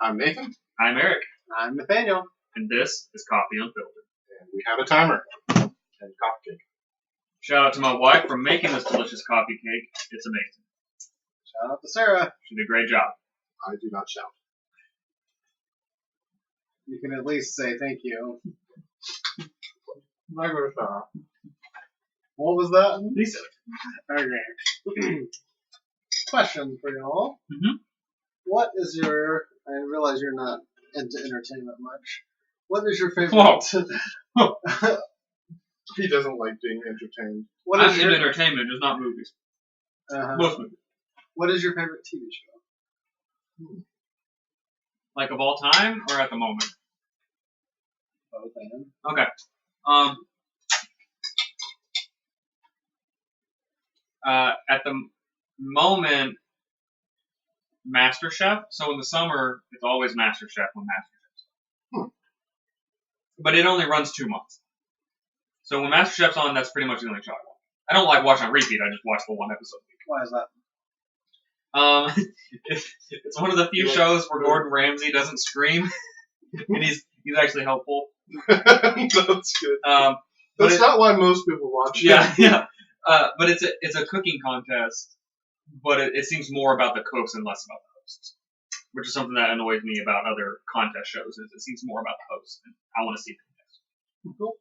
I'm Nathan. I'm Eric. I'm Nathaniel. And this is Coffee Unfiltered. And we have a timer and coffee cake. Shout out to my wife for making this delicious coffee cake. It's amazing. Shout out to Sarah. She did a great job. I do not shout. You can at least say thank you. My Sarah. What was that? Lisa. Okay. Question for y'all. Mm-hmm. What is your... I realize you're not into entertainment much. What is your favorite... Whoa. He doesn't like being entertained. I'm into entertainment, just not movies. Most movies. What is your favorite TV show? Like of all time or at the moment? Both and. Okay. At the moment, MasterChef. So in the summer, it's always MasterChef when MasterChef's on. But it only runs 2 months. So when MasterChef's on, that's pretty much the only show I watch. I don't like watching on repeat. I just watch the one episode. Why is that? It's one of the few shows where Gordon Ramsay doesn't scream, and he's actually helpful. That's good. That's not why most people watch it. Yeah. But it's a cooking contest, but it seems more about the cooks and less about the hosts, which is something that annoys me about other contest shows. Is it seems more about the hosts, and I want to see the contest. Cool.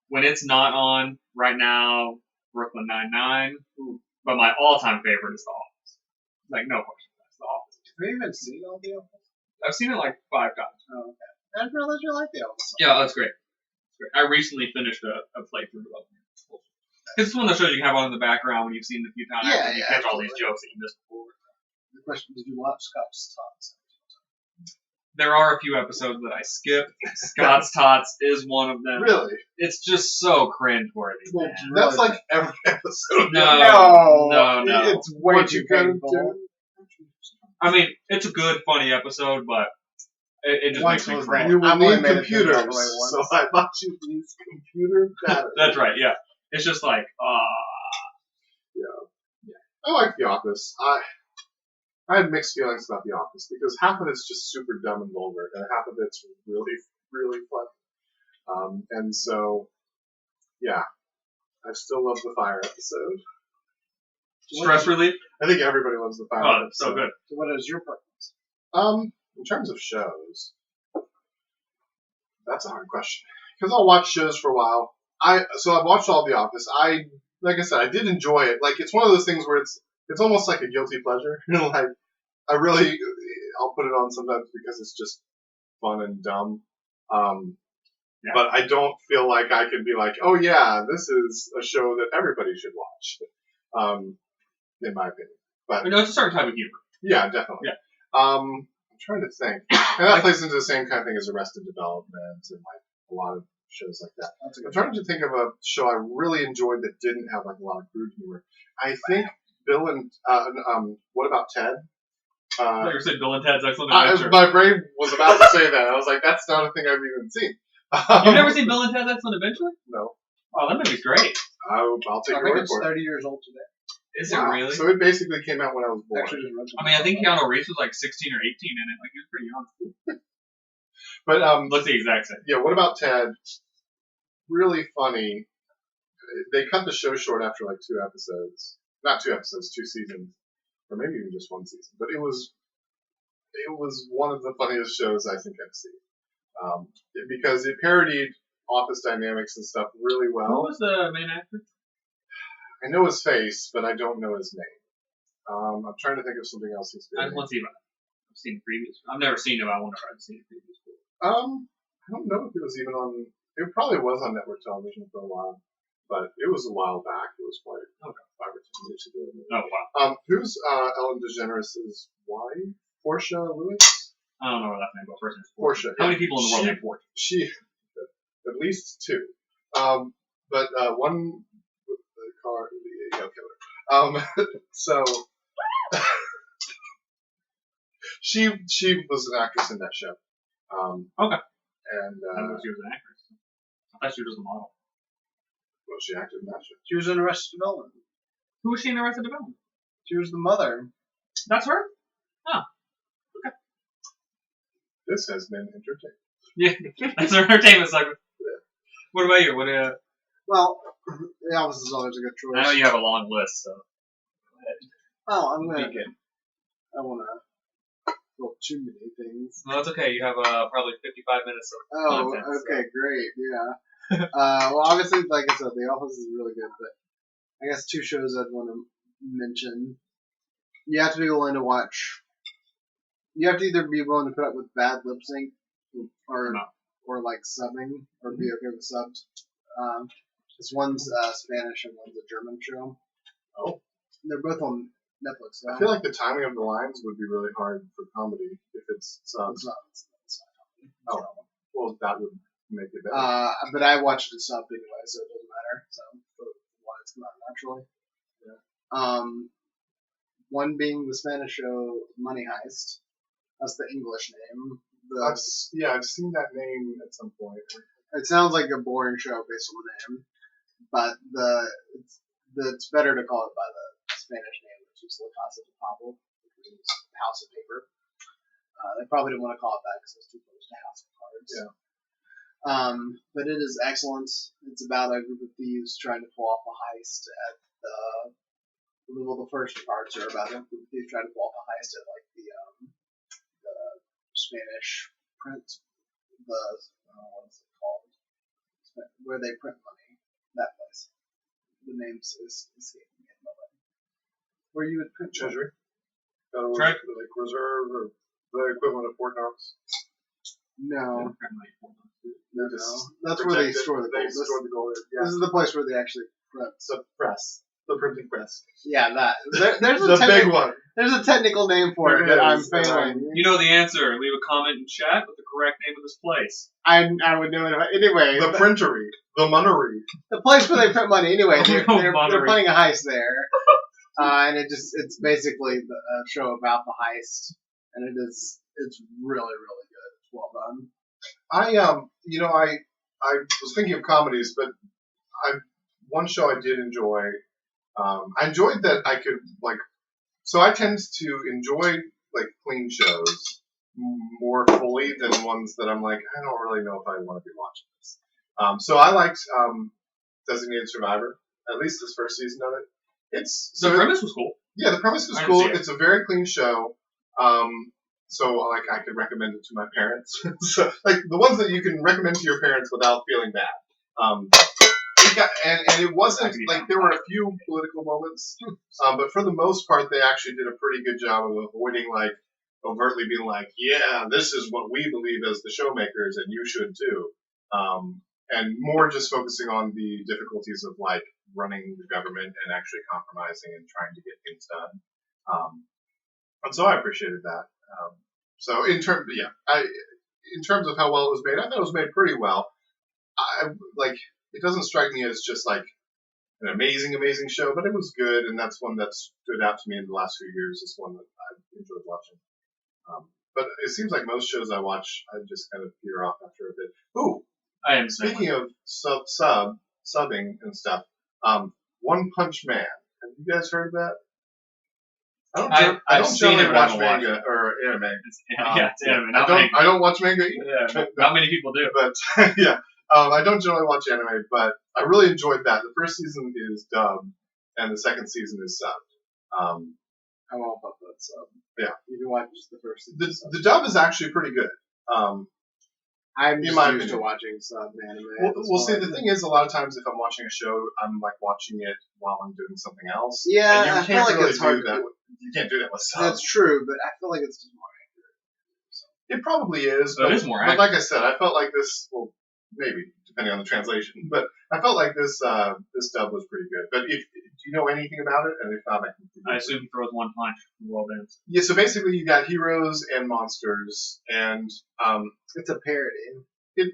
When it's not on right now, Brooklyn Nine-Nine, but my all-time favorite is The Office. Like no question, that's The Office. Have you even seen all The Office? I've seen it like 5 times. Oh, okay. I didn't realize you liked The Office. Yeah, that's great. I recently finished a playthrough of it. It's one of those shows you can have on in the background when you've seen it a few times. Yeah, and you catch all these jokes that you missed before. The question: did you watch Scott's Tots? There are a few episodes that I skipped. Scott's Tots is one of them. Really? It's just so cringeworthy. Well, that's like every episode. No. It's way too painful. I mean, it's a good, funny episode, but it just makes me cringe. You will I've only need made it computers, all the way once. so I bought you these computer batteries. That's right, yeah. It's just like, Yeah. I like The Office. I had mixed feelings about The Office because half of it's just super dumb and vulgar, and half of it's really, really fun. And so, yeah, I still love the fire episode. stress relief. I think everybody loves the fire Oh, episode. it's so good. So what is your preference? In terms of shows, that's a hard question because I'll watch shows for a while. I've watched all The Office. Like I said, I did enjoy it. Like it's one of those things where it's almost like a guilty pleasure. Like I'll put it on sometimes because it's just fun and dumb. Yeah. But I don't feel like I could be like, oh yeah, this is a show that everybody should watch. In my opinion. But You know, it's a certain type of humor. yeah, definitely. Yeah. I'm trying to think. And that plays into the same kind of thing as Arrested Development and like a lot of shows like that. I'm trying to think of a show I really enjoyed that didn't have like a lot of crude humor. I think Bill and what about Ted? I thought you were saying Bill and Ted's Excellent Adventure. My brain was about to say that. I was like, that's not a thing I've even seen. You've never seen Bill and Ted's Excellent Adventure? No. Oh, that movie's great. I'll take I your think word it's for it. 30 years old today. Is Wow. it really? So it basically came out when I was born. Actually, just read I mean, I think Keanu Reeves was like 16 or 18 in it. Like, he was pretty young. But Looks the exact same. yeah, what about Ted? Really funny. They cut the show short after like 2 episodes. Not 2 episodes, 2 seasons. Or maybe even just 1 season. But it was one of the funniest shows I think I've seen. Because it parodied office dynamics and stuff really well. Who was the main actor? I know his face, but I don't know his name. I'm trying to think of something else he's I doing. just want to see if I've seen previous. I've never seen it. I wonder if I've seen it previous. I don't know if it was even on. It probably was on network television for a while, but it was a while back. It was quite 5 or 10 years ago. Oh, wow. Who's Ellen DeGeneres' wife? Portia Lewis? I don't know her last name, but first name's Portia. How many people in the world named Portia? She, at least 2. But one with the car, okay. So she was an actress in that show. Okay. And I didn't know she was an actress. I thought she was just a model. well, she acted in that show. She was in Arrested Development. Who was she in Arrested Development? She was the mother. That's her? Oh. Okay. This has been entertaining. Yeah, that's our entertainment segment. What about you? What? Well, The Office is always a good choice. I know you have a long list, so. Oh, I'm Be gonna. good. I wanna fill too many things. No, it's okay. You have probably 55 minutes of Oh, content. okay, great, yeah. Well, obviously, like I said, The Office is really good, but I guess two shows I'd want to mention. You have to be willing to watch. You have to either be willing to put up with bad lip sync, or like subbing, or be okay with subs. This one's Spanish and one's a German show. Oh. They're both on Netflix. I feel like the timing of the lines would be really hard for comedy if it's subs. It's not comedy. Oh, well, that would make it better. But I watched it subbed anyway, so it doesn't matter. So why it's come out naturally. Yeah. One being the Spanish show Money Heist. That's the English name. I've seen that name at some point. It sounds like a boring show based on the name, but it's better to call it by the Spanish name, which is La Casa de Papel, which is House of Paper. They probably didn't want to call it that because it's too close to House of Cards. Yeah. But it is excellent. It's about a group of thieves trying to pull off a heist at the first parts are about a group of thieves trying to pull off a heist at like the Spanish print, what is it called? Where they print money. That place. The name is escaping me at the moment. Where you would print Treasury? Right. Like Reserve or the equivalent of Fort Knox? No. They're just That's where they store the gold. They store the gold. Yeah. This is the place where they actually print. The press. The printing press. Yeah, that. There's the big one. There's a technical name for it that I'm failing. You know the answer. Leave a comment in chat with the correct name of this place. I would know it anyway. The printery. The monnery. The place where they print money. Anyway, they're Monnery. planning a heist there, and it's basically a show about the heist, and it's really really good. It's well done. I was thinking of comedies, but one show I did enjoy. I enjoyed that I could so I tend to enjoy clean shows more fully than ones that I'm like, I don't really know if I want to be watching this. So I liked Designated Survivor, at least this first season of it. The premise was cool. Yeah, the premise was I cool. see it. It's a very clean show. So I could recommend it to my parents. So the ones that you can recommend to your parents without feeling bad. And it wasn't there were a few political moments, but for the most part, they actually did a pretty good job of avoiding overtly being like, yeah, this is what we believe as the showmakers, and you should too. And more just focusing on the difficulties of running the government and actually compromising and trying to get things done. And so I appreciated that. So in terms of how well it was made, I thought it was made pretty well. It doesn't strike me as just an amazing show, but it was good, and that's one that stood out to me in the last few years. It's one that I enjoyed watching. But it seems like most shows I watch, I just kind of peter off after a bit. Ooh, I am. speaking of subbing and stuff, One Punch Man. Have you guys heard of that? I don't generally watch manga or anime. It's anime. I don't watch manga either. Yeah, not many people do. But yeah. I don't generally watch anime, but I really enjoyed that. The first season is dubbed, and the second season is subbed. I'm all about that sub. Yeah. You can watch the first season. The dub is actually pretty good. I'm just my used to opinion. watching sub anime. Well, see, the thing is, a lot of times if I'm watching a show, I'm watching it while I'm doing something else. Yeah, and you I feel can't like really it's hard do that. You can't do that with sub. That's true, but I feel like it's just more accurate. It probably is. It is more But like I said, I felt like this. Well, maybe depending on the translation, but I felt like this dub was pretty good. But do you know anything about it? And if not, I assume he throws one punch. The world ends. Yeah. So basically, you got heroes and monsters, and It's a parody. It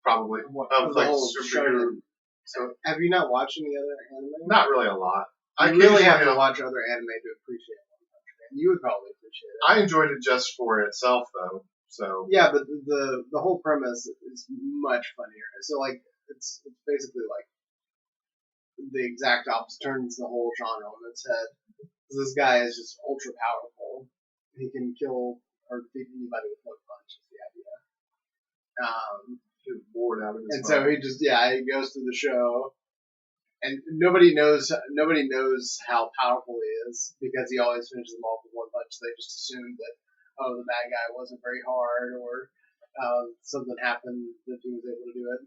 probably of the whole superhero. shonen. So Have you not watched any other anime? not really a lot. I really have to watch other anime to appreciate One Punch Man. You would probably appreciate it. I enjoyed it just for itself, though. So Yeah, but the whole premise is much funnier. So it's basically the exact opposite, turns the whole genre on its head. This guy is just ultra powerful. He can kill or defeat anybody with one punch. Is the idea. He was bored out of his And mind. so he goes through the show, and nobody knows how powerful he is because he always finishes them off with one punch. They just assumed that the bad guy wasn't very hard or something happened that he was able to do it.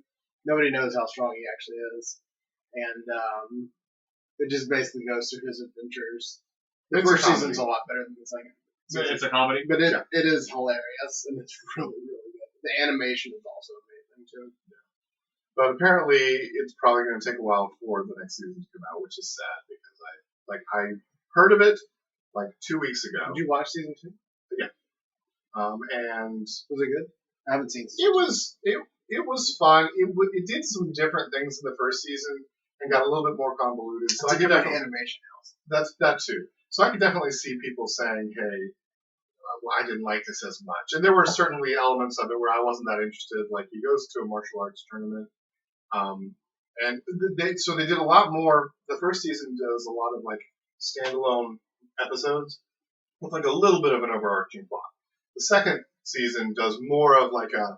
Nobody knows how strong he actually is, and it just basically goes through his adventures. The It's a first season's a comedy. lot better than the second. It's a comedy. But it is hilarious, and it's really, really good. The animation is also amazing, too. But apparently, it's probably going to take a while for the next season to come out, which is sad because I heard of it like 2 weeks ago. Did you watch season 2? Yeah. And Was it good? I haven't seen it was fun. It did some different things in the first season and got a little bit more convoluted. So It's I a could different definitely, animation house. that's that too. So I could definitely see people saying, "Hey, well, I didn't like this as much." And there were certainly elements of it where I wasn't that interested. Like he goes to a martial arts tournament, and they did a lot more. The first season does a lot of like standalone episodes with like a little bit of an overarching plot. The second season does more of like a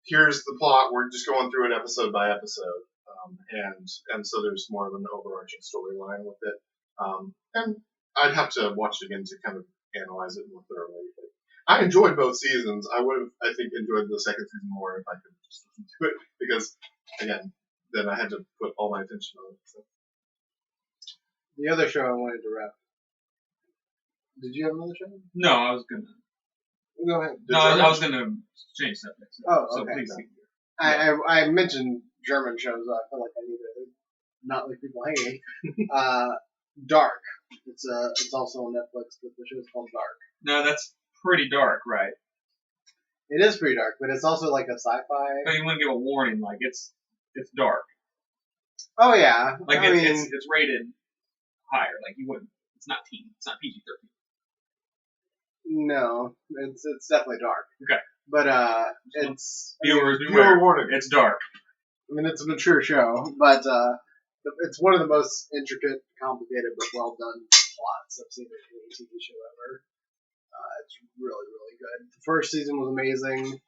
here's the plot. We're just going through it episode by episode, and so there's more of an overarching storyline with it. And I'd have to watch it again to kind of analyze it more thoroughly. But I enjoyed both seasons. I would have, I think, enjoyed the second season more if I could just listen to it because, again, then I had to put all my attention on it. So. The other show I wanted to wrap. Did you have another show? No, I was gonna. Go ahead. No, I was gonna change subjects. Oh, so okay. please. I mentioned German shows. So I feel like I need to not leave people hanging. Dark. It's also on Netflix, but the show's called Dark. No, that's pretty dark, right? It is pretty dark, but it's also like a sci-fi. But you want to give a warning, like it's dark. Oh yeah, Like I mean, it's rated higher. Like you wouldn't. It's not teen. It's not PG-13. no, it's definitely dark. Okay. But it's Viewers, Viewer beware. warning. It's dark. I mean, it's a mature show, but it's one of the most intricate, complicated, but well done plots I've seen in any TV show ever. It's really, really good. The first season was amazing.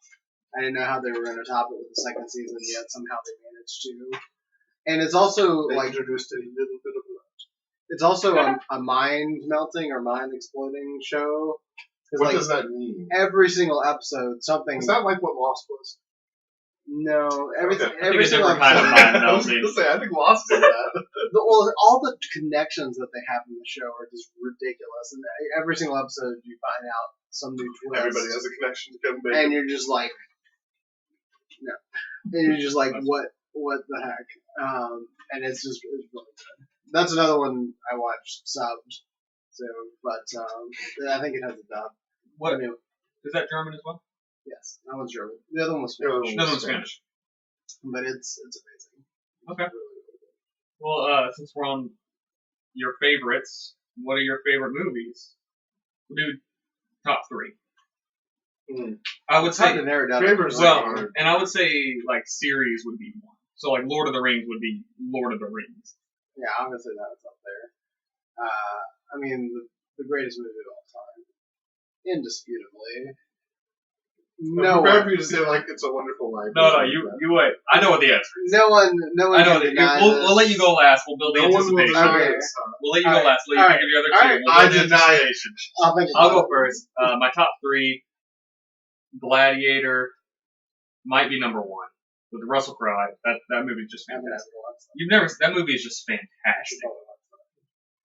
I didn't know how they were going to top it with the second season, yet somehow they managed to. And it's also They like introduced a little bit of it's also a mind melting or mind exploding show. what Like does that mean? every single episode, something. Is that like what Lost was? No, every Okay. I think every a single different kind of episode. mind I was melting. going to say, I think Lost did that. All the connections that they have in the show are just ridiculous, and every single episode you find out some new twist. Everybody has a connection to Kevin Bacon. And you're just like, no, and you're just like, what the heck? And it's really good. That's another one I watched subbed. So, but I think it has a dub. What I mean, is that German as well? yes, that one's German. The other one was The other Spanish. one No, one's Spanish. But it's amazing. Okay. It's really, really good. Well, since we're on your favorites, what are your favorite movies? We'll do top 3. I would It's hard say to narrow down. favorites to well, one. and I would say like series would be one. So like Lord of the Rings would be Lord of the Rings. Yeah, obviously that's up there. I mean, the greatest movie of all time, indisputably. No I'm prepared one, for you to say like It's a Wonderful Life. No, you wait. I know what the answer is. no one I know can that. deny We'll let this. you go last. We'll build the No one will anticipation. deny Okay. this. We'll let you go Alright, last. Let you alright, think of the other two. alright. We'll I build the deny it. anticipation. I'll think I'll about go it. first. My top 3: Gladiator might be number 1 with Russell Crowe. That movie is just I'm gonna have fantastic. to watch that. You've never. That movie is just fantastic.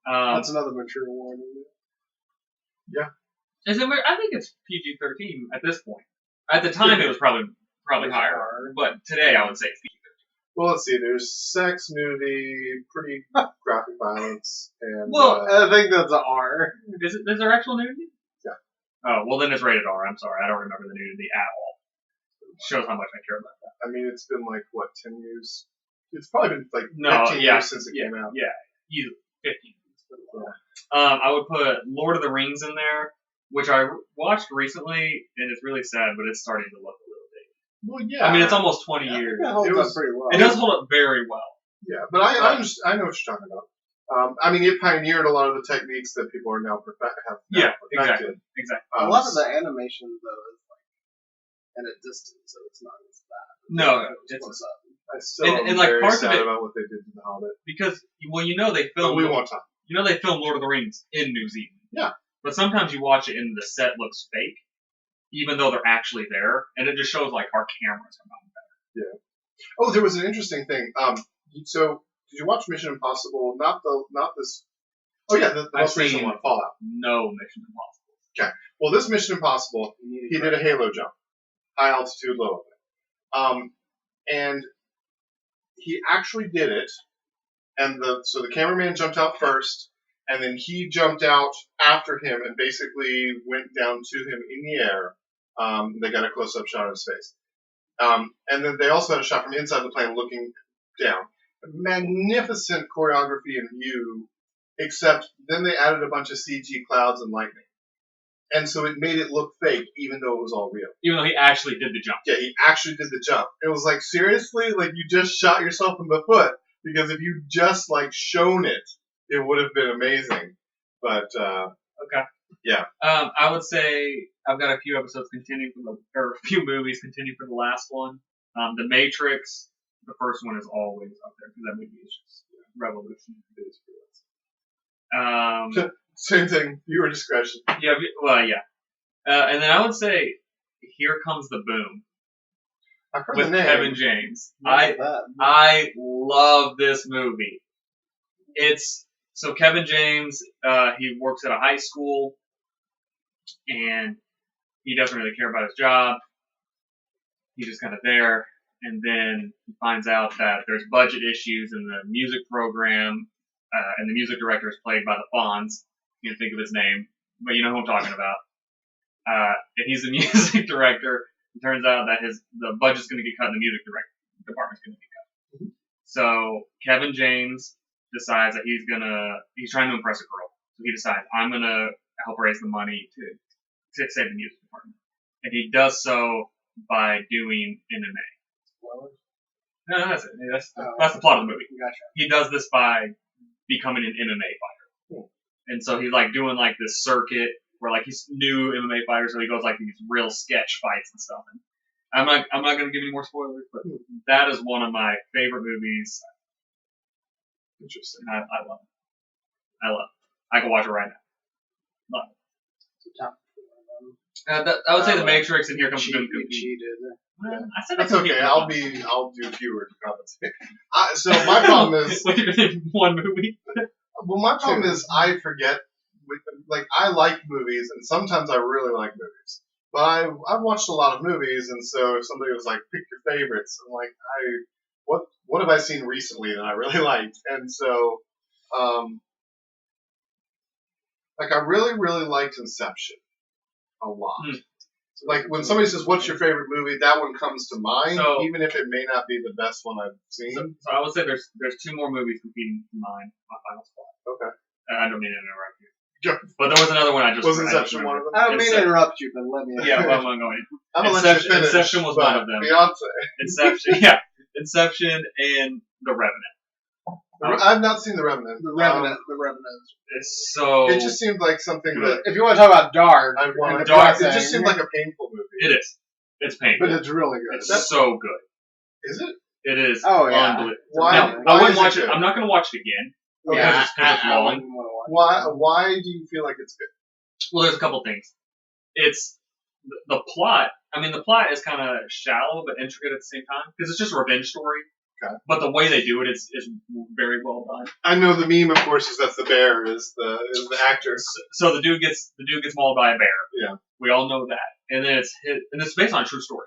That's another mature warning. I think it's PG-13 at this point. At the time, it was probably higher, but today I would say it's PG-13. Well, let's see. There's sex, nudity, pretty graphic violence, and Well, I think that's an R. Is there actual nudity? Yeah. Oh, well then it's rated R. I'm sorry, I don't remember the nudity at all. Shows how much I care about that. I mean, it's been like what 10 years. It's probably been like 15 yeah, years since it came out. Yeah, easily 15. I would put Lord of the Rings in there, which I watched recently, and it's really sad, but it's starting to look a little dated. Well, yeah. I mean, it's almost 20 I think years. that holds It up was- pretty well. It does hold up very well. Yeah, but I know what you're talking about. I mean, it pioneered a lot of the techniques that people are now have now perfected. Exactly. A lot of the animation though is like at a distance, so it's not as bad. No, It's close up. I still am like very parts of sad it- about what they did to the Hobbit. because they But filmed. we won't talk. They filmed Lord of the Rings in New Zealand. Yeah. But sometimes you watch it and the set looks fake, even though they're actually there, and it just shows like our cameras are not better. Oh, there was an interesting thing. So did you watch Mission Impossible? Not this. Oh yeah, the I've most recent seen- one, Fallout. No Mission Impossible. Well, this Mission Impossible, he did a halo jump, high altitude, low opening, and he actually did it. And so the cameraman jumped out first, and then he jumped out after him and basically went down to him in the air. They got a close-up shot of his face. And then they also had a shot from inside the plane looking down. Magnificent choreography and view, except then they added a bunch of CG clouds and lightning. And so it made it look fake, even though it was all real. Even though he actually did the jump. Yeah, he actually did the jump. It was like, seriously? Like, you just shot yourself in the foot. Because if you just, like, shown it, it would have been amazing. But, Okay. Yeah. I would say I've got a few episodes continuing or a few movies continuing for the last one. The Matrix, the first one is always up there because that movie is just revolutionary. Same thing, viewer discretion. Yeah. And then I would say Here Comes the Boom I've heard with the name. Kevin James. That. I love this movie. So Kevin James, he works at a high school, and he doesn't really care about his job. He's just kind of there, and then he finds out that there's budget issues in the music program, and the music director is played by the Fonz. You can think of his name, but you know who I'm talking about. And he's the music director. It turns out that the budget's going to get cut, and the music department's going to get cut. Mm-hmm. So Kevin James decides that he's trying to impress a girl. So he decides, I'm going to help raise the money to save the music department. And he does so by doing MMA. No, that's it. That's the plot of the movie. Gotcha. He does this by becoming an MMA fighter. Cool. And so he's like doing like this circuit where like he's new MMA fighter, so he goes like these real sketch fights and stuff. And I'm not going to give any more spoilers, but that is one of my favorite movies. Interesting. I love it. I love it. I can watch it right now. Love it. I would say The Matrix and Here Comes the Boom. Cheated. I said That's that could be okay. a I'll good do fewer to compensate. So my problem is, one. What, you're gonna name one movie? well, my problem is I forget. I like movies, and sometimes I really like movies. But I've watched a lot of movies, and so if somebody was like, pick your favorites, I'm like, what have I seen recently that I really liked? And so, I really, really liked Inception a lot. Like, when somebody says, what's your favorite movie, that one comes to mind, So- even if it may not be the best one I've seen. So I would say there's two more movies competing for my final spot. Okay. I don't mean to interrupt you. Go. But there was another one I just Was I just Inception one of remembered. them? I don't mean to interrupt you, but let me. Yeah, well, I'm going. I'm gonna let you Inception- finish, Inception was but one of them. Beyonce. Inception, yeah. Inception and The Revenant. I've not seen The Revenant. The Revenant. The Revenant. It's so. It just seemed like something that If you want to talk about dark, I wanted. and Dark, It depressing, just seemed like a painful movie. It is. It's painful. but it's really good. It's so good. Is it? It is. Oh, yeah. Unbelievable. Why? Now, why I wouldn't is watch it it. good? I'm not going to watch it again. Yeah, because it's I long. wouldn't want to watch it. Why do you feel like it's good? Well, there's a couple things. It's the plot. I mean, the plot is kind of shallow but intricate at the same time because it's just a revenge story. Okay. But the way they do it is very well done. I know the meme, of course, is that the bear is the actor. So the dude gets mauled by a bear. Yeah. We all know that, and then it's based on a true story.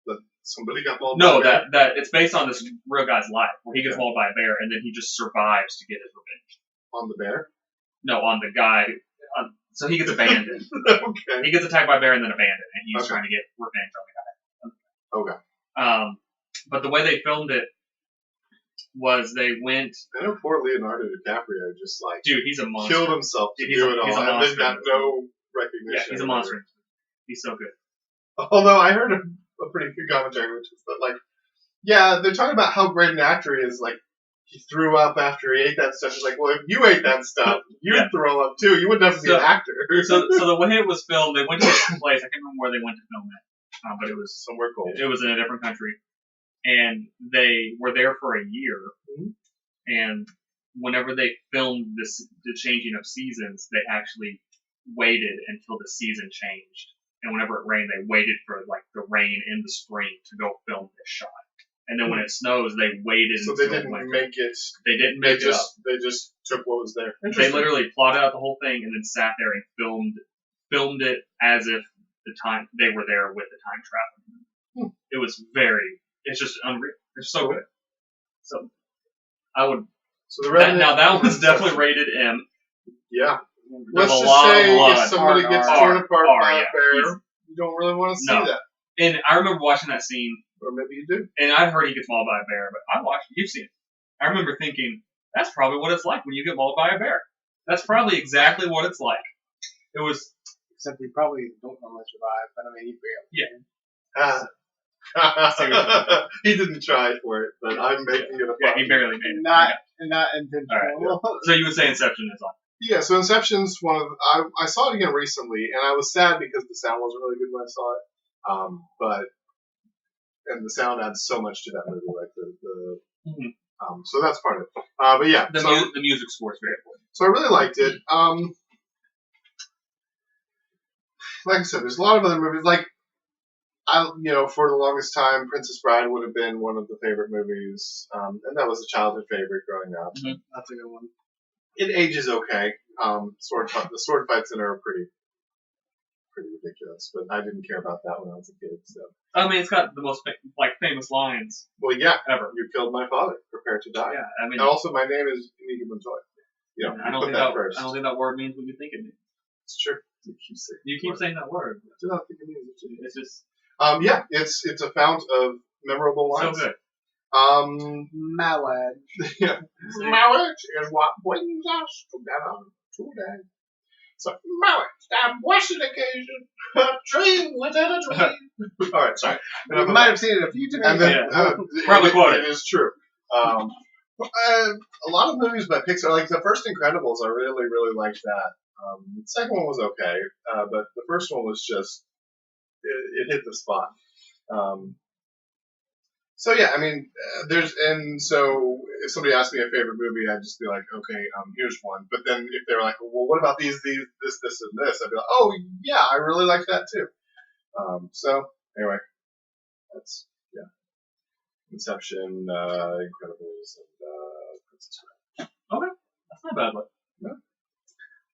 That somebody got mauled. by No, a bear. that it's based on this real guy's life where he gets Okay. mauled by a bear and then he just survives to get his revenge. On the bear. No, on the guy. So he gets abandoned. Okay. He gets attacked by a bear and then abandoned, and he's Okay. trying to get revenge on the guy. Okay. But the way they filmed it was they went, I know poor Leonardo DiCaprio just dude, he's a monster. killed himself to He's do a- it he's a all, and monster. they've got no recognition. Yeah, he's a or monster. whatever. He's so good. Although I heard a pretty good commentary, which is that, yeah, they're talking about how great an actor he is, he threw up after he ate that stuff. He's like, well, if you ate that stuff, you'd throw up too. You would never be an actor. So the way it was filmed, they went to this place. I can't remember where they went to film it, but it was somewhere cold. It was in a different country, and they were there for a year. And whenever they filmed the changing of seasons, they actually waited until the season changed. And whenever it rained, they waited for like the rain in the spring to go film this shot. And then when it snows, they waited. So they didn't make it. They didn't make it up. They just took what was there. They literally plotted out the whole thing and then sat there and filmed it as if they were there with the time travel. It was it's just unreal. It's so good. So I would. So that was definitely rated M. Yeah. There's Let's a just lot say of blood. if somebody gets torn apart by a bear, you don't really want to see that. And I remember watching that scene. Or maybe you do. And I'd heard he gets mauled by a bear, but I watched it. You've seen it. I remember thinking, that's probably what it's like when you get mauled by a bear. That's probably exactly what it's like. It was. Except he probably don't normally survive, but I mean, he barely. He didn't try for it, but I'm making it a Yeah, he barely made it. Not intentional. Right, yeah. So you would say Inception is like. Yeah, so Inception's one of I saw it again recently, and I was sad because the sound wasn't really good when I saw it. And the sound adds so much to that movie, like so that's part of it. But yeah, the music score is very important. So I really liked it. Like I said, there's a lot of other movies. Like for the longest time, Princess Bride would have been one of the favorite movies, and that was a childhood favorite growing up. That's a good one. It ages okay. The sword fights in it are pretty ridiculous, but I didn't care about that when I was a kid. So I mean, it's got the most famous lines. Well, yeah, ever. You killed my father. Prepare to die. Yeah, I mean. And also, my name is Inigo Montoya. I don't think that word means what you think it means. It's true. You keep saying that word. I do not think it means it. It's just. Yeah, it's a fount of memorable lines. So good. Marriage. Yeah. Marriage is what brings us together today. So, marriage, that blessed occasion, a dream within a dream. All right, sorry. You might have seen it a few times. Probably quoted. It is true. A lot of movies by Pixar, like the first Incredibles, I really, really liked that. The second one was okay, but the first one was just, it hit the spot. So yeah, I mean, so if somebody asked me a favorite movie, I'd just be like, okay, here's one. But then if they were like, well, what about this, and this? I'd be like, oh yeah, I really like that too. So anyway, that's Inception, Incredibles, and Princess Bride. Okay, that's not a bad one. No.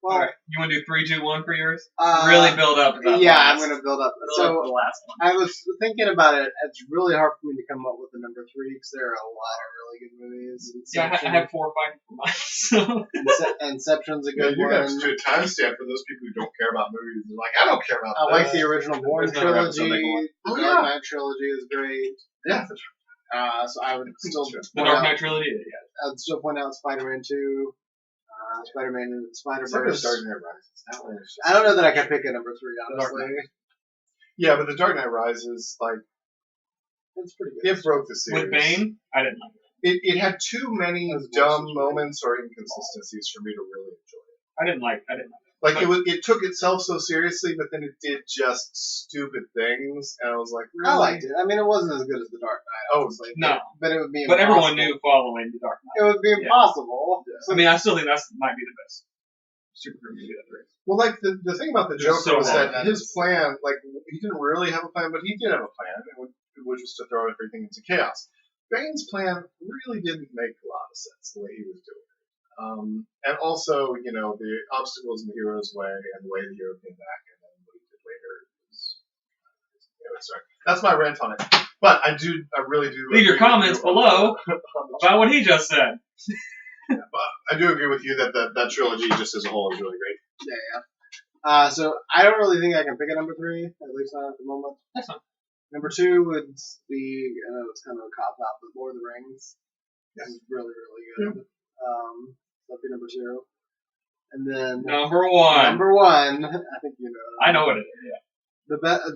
Well, all right, you want to do 3, 2, 1 for yours? Really build up. To that I'm going to build up. So the last one. I was thinking about it. It's really hard for me to come up with a number 3 because there are a lot of really good movies. I have 4 or 5 for mine. Inception's a good you one. You got to do a timestamp for those people who don't care about movies. They're like, I don't care about. I like the original Bourne trilogy. The Dark Knight trilogy is great. Yeah. So I would still the Dark Knight trilogy. Yeah. I would still point out Spider-Man 2. Spider-Man and the Spider-Verse. Dark Knight Rises. I don't know that I can pick a number 3, honestly. Yeah, but the Dark Knight Rises, it's pretty good. It broke the series. With Bane, I didn't like it. It had too many dumb moments or inconsistencies for me to really enjoy it. I didn't like it. It took itself so seriously, but then it did just stupid things, and I was like, really? I liked it. I mean, it wasn't as good as the Dark Knight. Obviously. No, but it would be. But impossible. Everyone knew following the Dark Knight. It would be impossible. Yeah. So, I mean, I still think that might be the best superhero movie ever. Well, the thing about the Joker was that his plan, he didn't really have a plan, but he did have a plan, which was to throw everything into chaos. Bane's plan really didn't make a lot of sense the way he was doing it. And also, the obstacles in the hero's way and the way the hero came back and then what he did later was... Anyway, sorry. That's my rant on it. But I really do... Leave your comments below about what he just said. Yeah, but I do agree with you that trilogy just as a whole is really great. Yeah. So I don't really think I can pick a number 3, at least not at the moment. That's fine. Number 2 would be, I know it's kind of a cop-out, but Lord of the Rings. This is really, really good. That'd be number 2. And then... Number 1. Number 1, I think you know. I know what it is, yeah.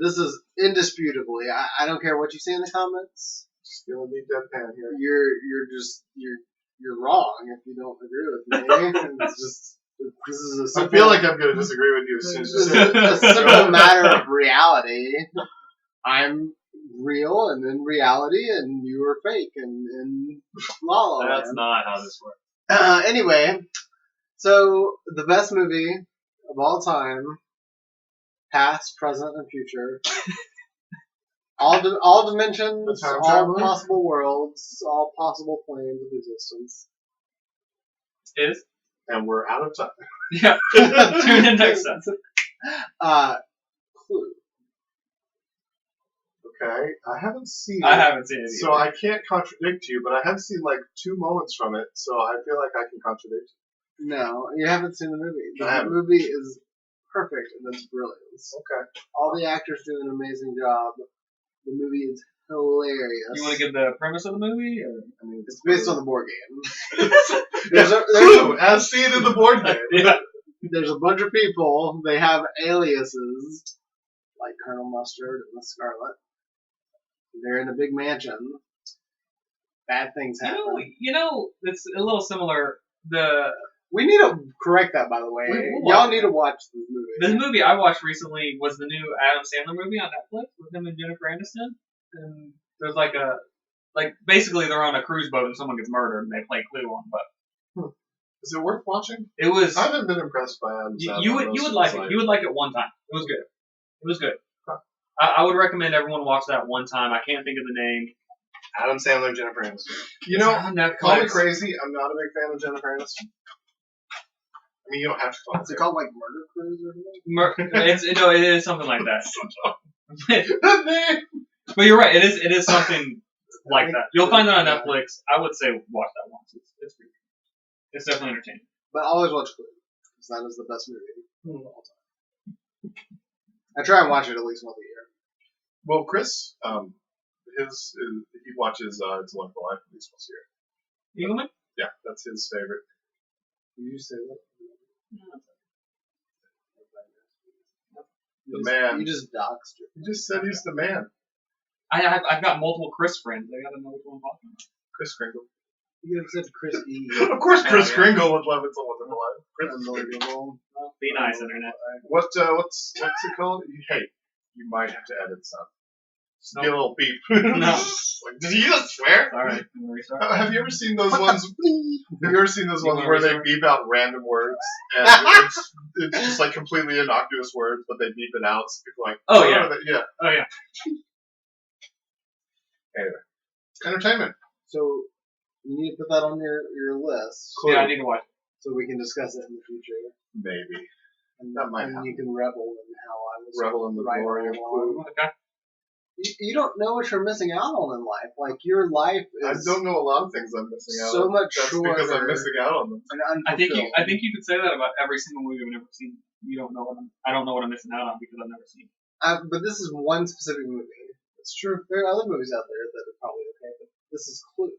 This is indisputably, I don't care what you say in the comments. Just gonna be deadpan here. You're you're wrong if you don't agree with me. It's just this is a I simple, feel like I'm going to disagree with you as soon as you this is say it. a simple matter of reality. I'm real, and in reality, and you are fake, and in La La Land. That's not how this works. Anyway, so the best movie of all time, past, present, and future. All dimensions, The time all traveler? possible worlds, all possible planes of existence. Is? And we're out of time. Yeah. Tune in next time. Clue. Okay, I haven't seen it. I haven't seen it either. So I can't contradict you, but I have seen like 2 moments from it, so I feel like I can contradict you. No, you haven't seen the movie. I The haven't. movie is perfect in its brilliance. Okay. All the actors do an amazing job. The movie is hilarious. You want to give the premise of the movie? Or? I mean, It's based on the board game. Clue, as seen in the board game. Yeah. There's a bunch of people. They have aliases, like Colonel Mustard and the Scarlet. They're in a big mansion. Bad things happen. You know, it's a little similar. We need to correct that, by the way. We'll Y'all watch need to watch this movie. The movie I watched recently was the new Adam Sandler movie on Netflix with him and Jennifer Aniston. And there's basically they're on a cruise boat and someone gets murdered and they play Clue on, but Is it worth watching? it was. I haven't been impressed by Adam Sandler. You would like it. You would like it one time. It was good. It was good. I would recommend everyone watch that one time. I can't think of the name. Adam Sandler, Jennifer Aniston. You It's know, on Netflix. call me crazy. I'm not a big fan of Jennifer Aniston. I mean, you don't have to call me Is it called like Murder Cruise or something? It is something like that. But you're right. It is something like that. You'll find that on Netflix. I would say watch that once. It's pretty good. It's definitely entertaining. But always watch Clue, because that is the best movie of all time. I try and watch it at least once a year. Well, Chris, he watches It's a Wonderful Life at least once a year. Eagleman? Yeah, that's his favorite. Did you say that? The man. You just doxed her. He just said he's the man. I've got multiple Chris friends. I gotta know which one I'm talking about. Chris Kringle. You could have said Chris E. Of course, Chris yeah. Kringle would love It's a Wonderful Life. Unbelievable. Be nice, internet. What's it called? Hey, you might have to edit some. Just No. get a little beep. No. Like, did you just swear? All right. I'm gonna restart. Have you ever seen those ones? Have you ever seen those You ones wanna where they restart? beep out random words and it's just like completely innocuous words, but they beep it out. So people are like, Oh, yeah. yeah. Oh yeah. Anyway, entertainment. So you need to put that on your list Clue. Yeah, I need to watch. so we can discuss it in the future. Maybe And, That might and happen. you can revel in how I was revel in the right glory of along. Clue. Okay. You don't know what you're missing out on in life. Like your life I is don't know a lot of things I'm missing out so on. much That's shorter. because I'm missing out on them. and I think unfulfilled. you could say that about every single movie I've never seen. You don't know I don't know what I'm missing out on because I've never seen it. But this is one specific movie. It's true. There are other movies out there that are probably okay, but this is Clue.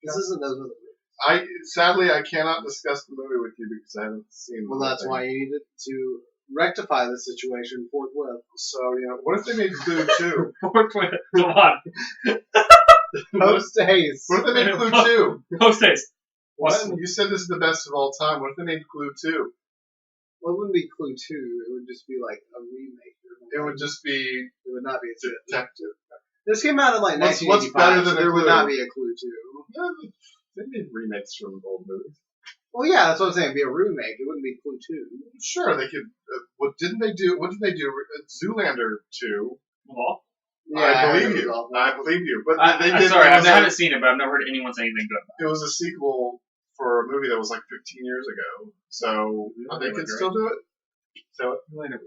This isn't those other movies. Sadly I cannot discuss the movie with you because I haven't seen. Well, the that's thing. why you needed to rectify the situation forthwith. So what if they made Clue 2? Come on. Post haste. What if they made Clue 2? Post haste. What? You said this is the best of all time. What if they made Clue 2? Well, it wouldn't be Clue 2. It would just be like a remake. It would just be It would not be a 2. detective. This came out in like What's 1985, better than so there a would Clue? not be a Clue 2. Yeah, they made remakes from old movies. Well, yeah, that's what I'm saying. It'd be a remake. It wouldn't be Clue 2. Sure, they could. What did they do? Zoolander 2. Well, I believe heard it you. was awful. I believe you. But I'm did. sorry, It I was haven't seen it, but I've never heard anyone say anything good about it was a sequel for a movie that was like 15 years ago. So they can still do it. So it. Later.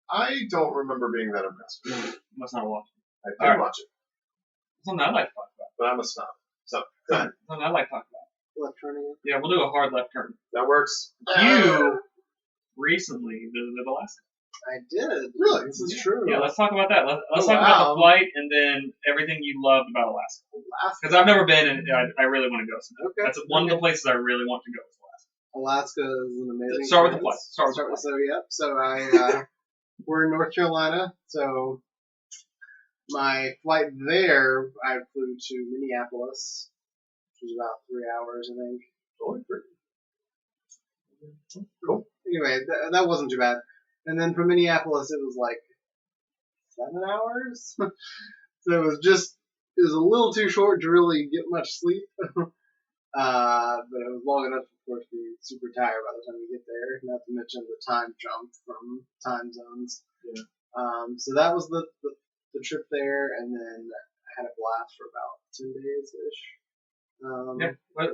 I don't remember being that impressed. Must not watch it. I did Alright. watch it, Something I'd like to talk about. but I'm a snob. So go ahead. Something I'd like to talk about. Left turning. Yeah, we'll do a hard left turn. That works. You recently visited Alaska. I did. Really? This is true. Yeah, let's talk about that. Let's Oh, talk about wow. the flight and then everything you loved about Alaska. Alaska. Because I've never been and I really want to go. So Okay. that's one of the places I really want to go. Is Alaska. Alaska is an amazing. Start with the place. flight. Start with the So yep. So I we're in North Carolina. So my flight there, I flew to Minneapolis, which was about 3 hours, I think. Only 3. Cool. Anyway, that wasn't too bad. And then from Minneapolis, it was like 7 hours. So it was a little too short to really get much sleep. But it was long enough, of course, to be super tired by the time you get there. Not to mention the time jump from time zones. Yeah. So that was the trip there, and then I had a blast for about 10 days ish.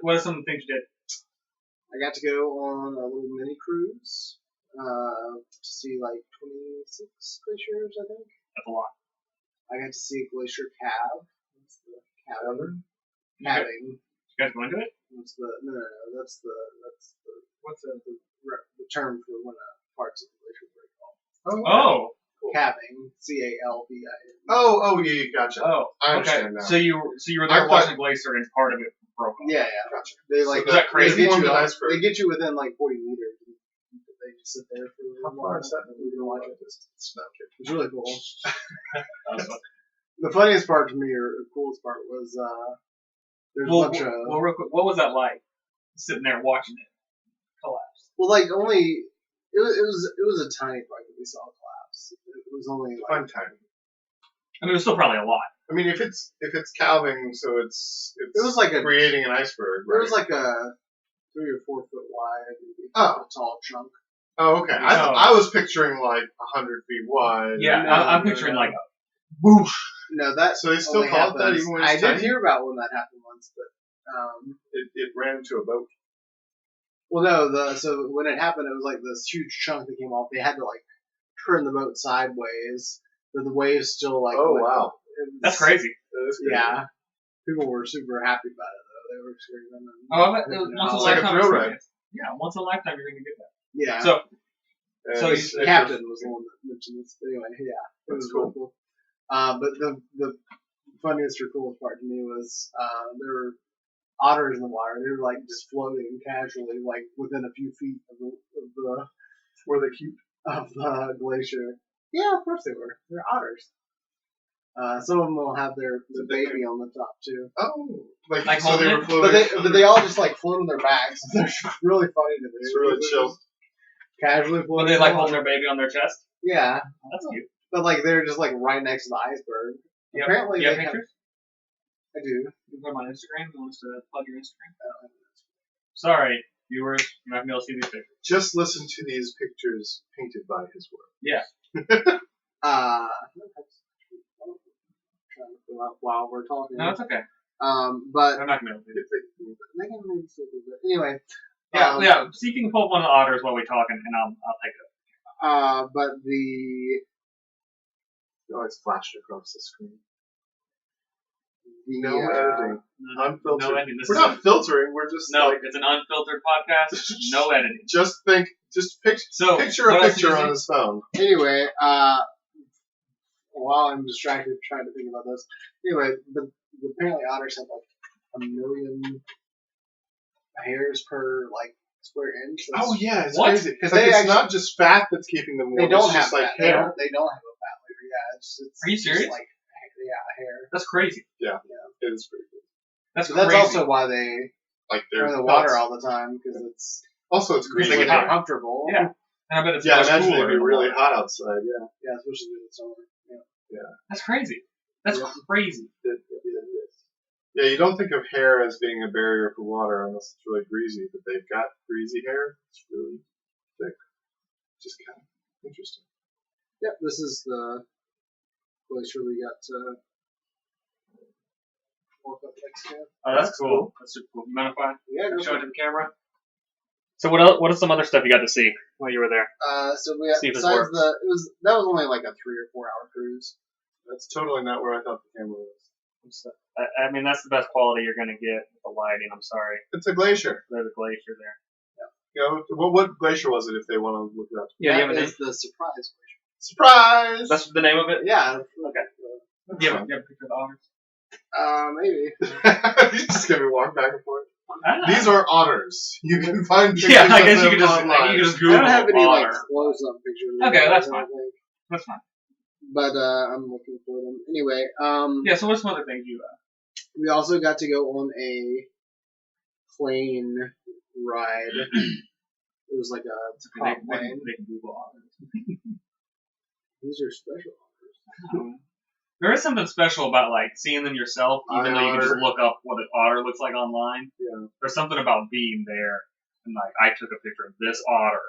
What are some of the things you did? I got to go on a little mini cruise to see like 26 glaciers, I think. That's a lot. I got to see Glacier Cave. That's the cabin. Cabbing. You guys go into it? That's the no. That's the what's the term for when a parts of the glacier break off. Oh. Cool. Cabbing. CALBIN. Oh, yeah, gotcha. Oh. I Okay. understand now. So you were there watching Glacier and part of it broke off. Yeah. Gotcha. They like is that crazy? They get, Formed you an up, iceberg. they get you within like 40 meters. They just sit there for a How little far while. is that? We can watch it. It's not good. It's really cool. That was fun. The funniest part to me, or the coolest part, was there's a bunch of real quick, what was that like? Sitting there watching it collapse. like only it was a tiny part that we saw collapse. It was only like Fun time. I mean, it was still probably a lot. I mean, if it's calving, so it's it was like a creating an iceberg, right? it was like a 3 or 4 foot wide, maybe Oh. a tall chunk. Oh, okay. I was picturing like 100 feet wide. Yeah, No, I'm no, picturing no. like a boosh. No, that So they still only call it that happens- even when I it's did tiny? hear about when that happened once, but It ran into a boat. well, no. So when it happened, it was like this huge chunk that came off. They had to like turn the boat sideways, but the waves still like. Oh, went wow. up. It was- That's crazy. That is crazy. Yeah, people were super happy about it though. They were screaming. And, Oh, I bet once in a It's like a lifetime thrill experience. Yeah, once in a lifetime you're gonna get that. yeah. So And So it's- The captain was the one that mentioned this. But anyway, yeah, it was That's really cool. But the funniest or coolest part to me was there were otters in the water. They were like just floating casually, like within a few feet of the were they cute? of the glacier. Yeah, of course they were. They're otters. Some of them will have their baby on the top too. Oh, like Like so they were holding floating. But they all just like float on their backs. They're really funny to me. It's really They're chill. just Casually floating. were they like along. holding their baby on their chest? Yeah, Oh, that's cute. but like they're just like right next to the iceberg. You Apparently you have they have- pictures? I do. You can put them on Instagram. You want us to plug your Instagram? Sorry, viewers, you're not gonna be able to see these pictures. Just listen to these pictures painted by his work. Trying to fill out while we're talking. No, it's okay. But I'm not gonna be able to do it. they can maybe still do that. Anyway. Yeah. See if you can pull up one of the otters while we're talking, and I'll take it. But the Oh, it's flashed across the screen. the No editing. Unfiltered. No editing. This We're is not filtering. We're just no. like It's an unfiltered podcast. No editing. just So picture a what else did picture you on see? his phone. Anyway, while I'm distracted trying to think about this, anyway, apparently otters have like 1 million hairs per like square inch. That's- Oh yeah, it's What? crazy. 'Cause Like, they it's actually- not just fat that's keeping them warm. They don't it's have just like that. hair. They don't have a fat layer. Yeah, it's Are you just serious? like hair. That's crazy. It is pretty good. That's So crazy. that's also why they Like are they're in the water all the time because it's Also, it's green. They get super hot. comfortable. Yeah. And I bet it's Yeah, much imagine cooler it'd be in the really water. hot outside. Yeah. Yeah, especially in the summer. That's crazy. That's Yeah. crazy. It is. Yeah, you don't think of hair as being a barrier for water unless it's really greasy, but they've got greasy hair. It's really thick. Just kind of interesting. Yep, this is the glacier we got to walk up next to. Oh, that's That's cool. cool. That's super cool. You mind if I Yeah, go show for it to the camera? So what is some other stuff you got to see while you were there? So we See if this besides works. that was only like a 3 or 4 hour cruise. That's totally not where I thought the camera was. I mean, that's the best quality you're gonna get with the lighting. I'm sorry. It's a glacier. There's a glacier there. You know, what glacier was it if they want to look it up? Yeah, you have a that name? is the surprise glacier. Surprise! That's the name of it. Yeah. Okay. Do you have a picture of the otters? Maybe. You're just going to walk back and forth. Ah. These are otters. You can find pictures Yeah, I of guess you them could just online. you just I Google don't have any like otter. close up pictures. Okay, that's I fine. think. That's fine. But I'm looking for them anyway. Yeah. So what's some other things you? We also got to go on a plane ride. It was like a prop plane. They can Google otters. These are special otters. There is something special about like seeing them yourself, even though you can just look up what an otter looks like online. Yeah. There's something about being there and like I took a picture of this otter.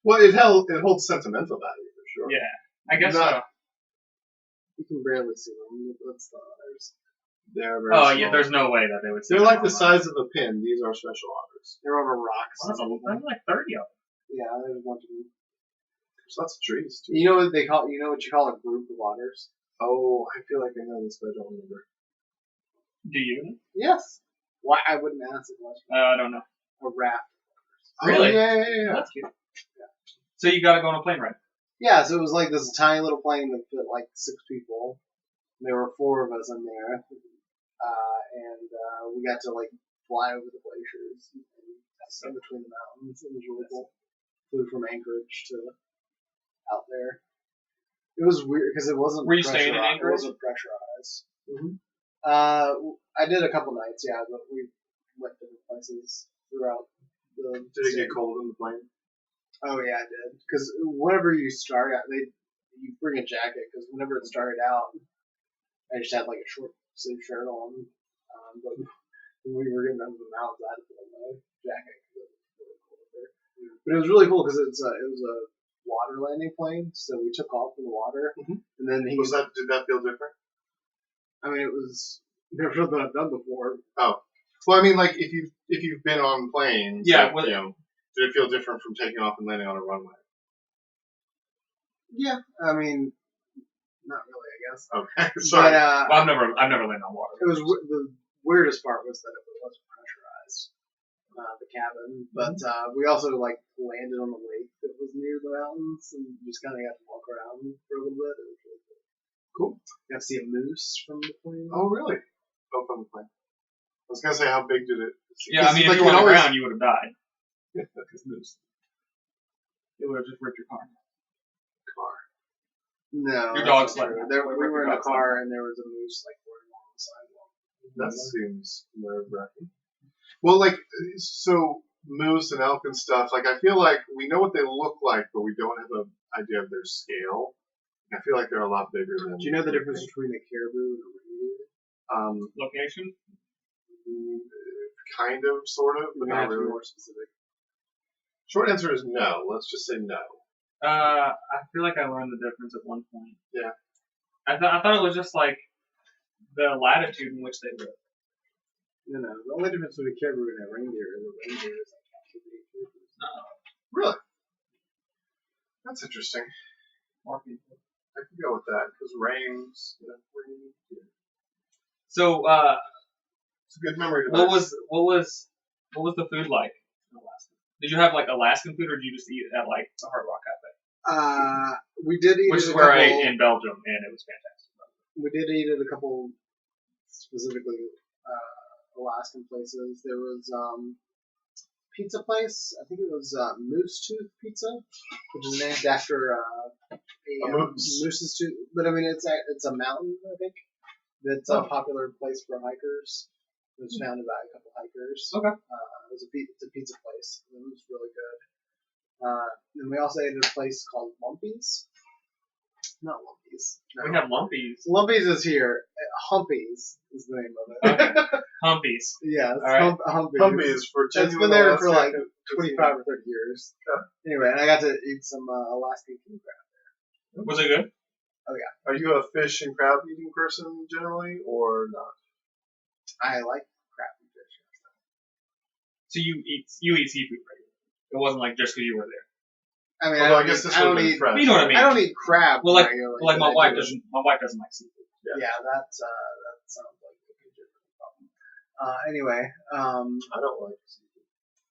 Well, it holds sentimental value for sure. Yeah, I guess so. You can barely see them. That's the otters. They're very Oh small. yeah, there's no way that they would. See They're them like the online. size of a pin. These are special otters. They're over rocks. Well, that's like 30 of them. Yeah, there's a bunch of them. There's lots of trees too. You know what they call? You know what you call a group of otters? Oh, I feel like I know this, but I don't remember. Do you? Yes. Why I wouldn't ask the question. I don't know. A raft. Really? Oh, yeah. That's cute. So you got to go on a plane ride. Yeah, so it was like this tiny little plane that fit like 6 people. There were 4 of us in there, and we got to like fly over the glaciers and in between the mountains. It was really cool. Flew from Anchorage to out there. It was weird because it wasn't. Were you staying in pressurized. Anchorage? It wasn't pressurized. Mm-hmm. I did a couple nights, yeah, but we went different places throughout the. Did it get cold in the plane? Oh yeah, I did. Because whenever you start out, you bring a jacket. Because whenever it started out, I just had like a short sleeve shirt on. But when we were getting up to the mountains, I had to put on my jacket because it was really cold up there. But it was really cool because it was a water landing plane, so we took off in the water, and then did that feel different? I mean, it was never something I've done before. Oh, well, I mean, like if you've been on planes, Yeah, like, did it feel different from taking off and landing on a runway? Yeah, I mean, not really, I guess. Okay, sorry. But, Well, I've never landed on water. it was the weirdest part was that it wasn't pressurized, the cabin. But we also like landed on a lake that was near the mountains, and just kind of got to walk around for a little bit. It was really cool. Cool. Got to see a moose from the plane. Oh, really? Oh, from the plane. I was gonna say, how big did it? Yeah, I mean, if you were on the ground, you would have died. Because moose. It would have just ripped your car. No, Your dog that's slept. not true. We were in a car, and there was a moose like running along the sidewalk. That seems nerve-wracking. Well, like, so moose and elk and stuff, like, I feel like we know what they look like, but we don't have an idea of their scale. I feel like they're a lot bigger than... Do you know the difference between a caribou and a reindeer? Location? Kind of, sort of, but We're not gonna have to be really. more specific. Short answer is no. Let's just say no. I feel like I learned the difference at one point. Yeah. I thought it was just like the latitude in which they live. No. The only difference between a caribou and a reindeer is like captivity caribous. Really? That's interesting. More people. I can go with that, because rains, rain. So, It's a good memory to what was the food like in Alaska? Did you have like Alaskan food, or did you just eat at like the Hard Rock Cafe? We did eat Which at is a where I couple. ate in Belgium, and it was fantastic. We did eat at a couple, specifically Alaskan places. There was pizza place. I think it was Moose Tooth Pizza, which is named after a moose. moose's tooth. But I mean, it's a mountain, I think. That's a popular place for hikers. It was founded by a couple hikers. Okay. It's a pizza place. It was really good. And we also ate at a place called Lumpy's. Not Lumpy's. No. We have Lumpies. Lumpy's is here. Humpy's is the name of it. Okay. Humpies. Yeah, it's All right. Humpy's. Humpies for It's genuine been there for like Alaskan 25 or 30 years. Okay. Anyway, and I got to eat some Alaskan king crab. Was it good? Are you a fish and crab eating person generally, or not? I like crab and fish. So you eat seafood regularly. It wasn't like just because you were there. I mean, Although I guess this I would don't have been eat. fresh. You know what I mean? I don't eat crab. Well, like regularly, my but I wife do. doesn't. My wife doesn't like seafood. Yeah, that sounds like a different problem. Anyway, I don't like seafood.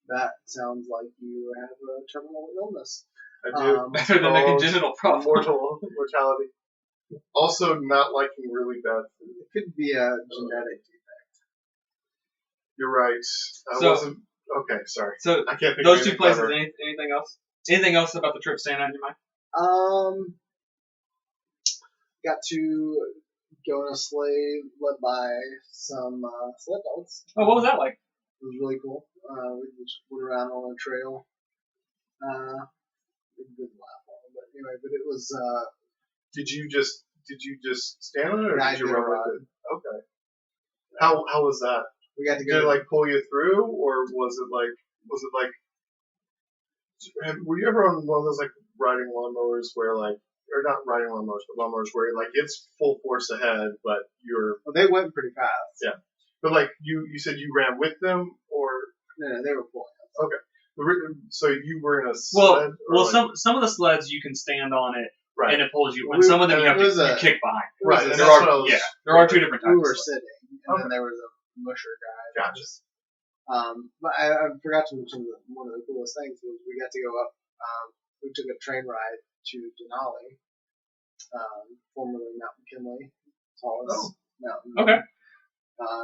that sounds like you have a terminal illness. I do. Better than a congenital problem. Mortality. Also, not liking really bad food. It could be a genetic defect. You're right. So- wasn't. Okay, sorry. So I can't think those of two anything places. clever. Anything else? Anything else about the trip stand out in your mind? Got to go in a sleigh led by some sled dogs. Oh, what was that like? It was really cool. We just went around on a trail. It didn't last long, but anyway, but it was. Did you just stand on it, or Yeah, I did you did run ride. with it? Okay. How was that? We got to Did go. it like pull you through, or was it like? Were you ever on one of those like riding lawnmowers where like, or not riding lawnmowers, but lawnmowers where like it's full force ahead, but you're Well, they went pretty fast. Yeah. But like you said you ran with them, or No, they were pulling. okay. So you were in a Well, sled? Or like, some of the sleds you can stand on it right. and it pulls you, Well, and some of them you have it was to a- you kick behind. Right. It was And a- that's what I was. There are two different types. We were of sleds. sitting, and then there was a musher guy. Gotcha. But I forgot to mention that one of the coolest things was we got to go up. We took a train ride to Denali, formerly Mount McKinley, tallest mountain. Okay.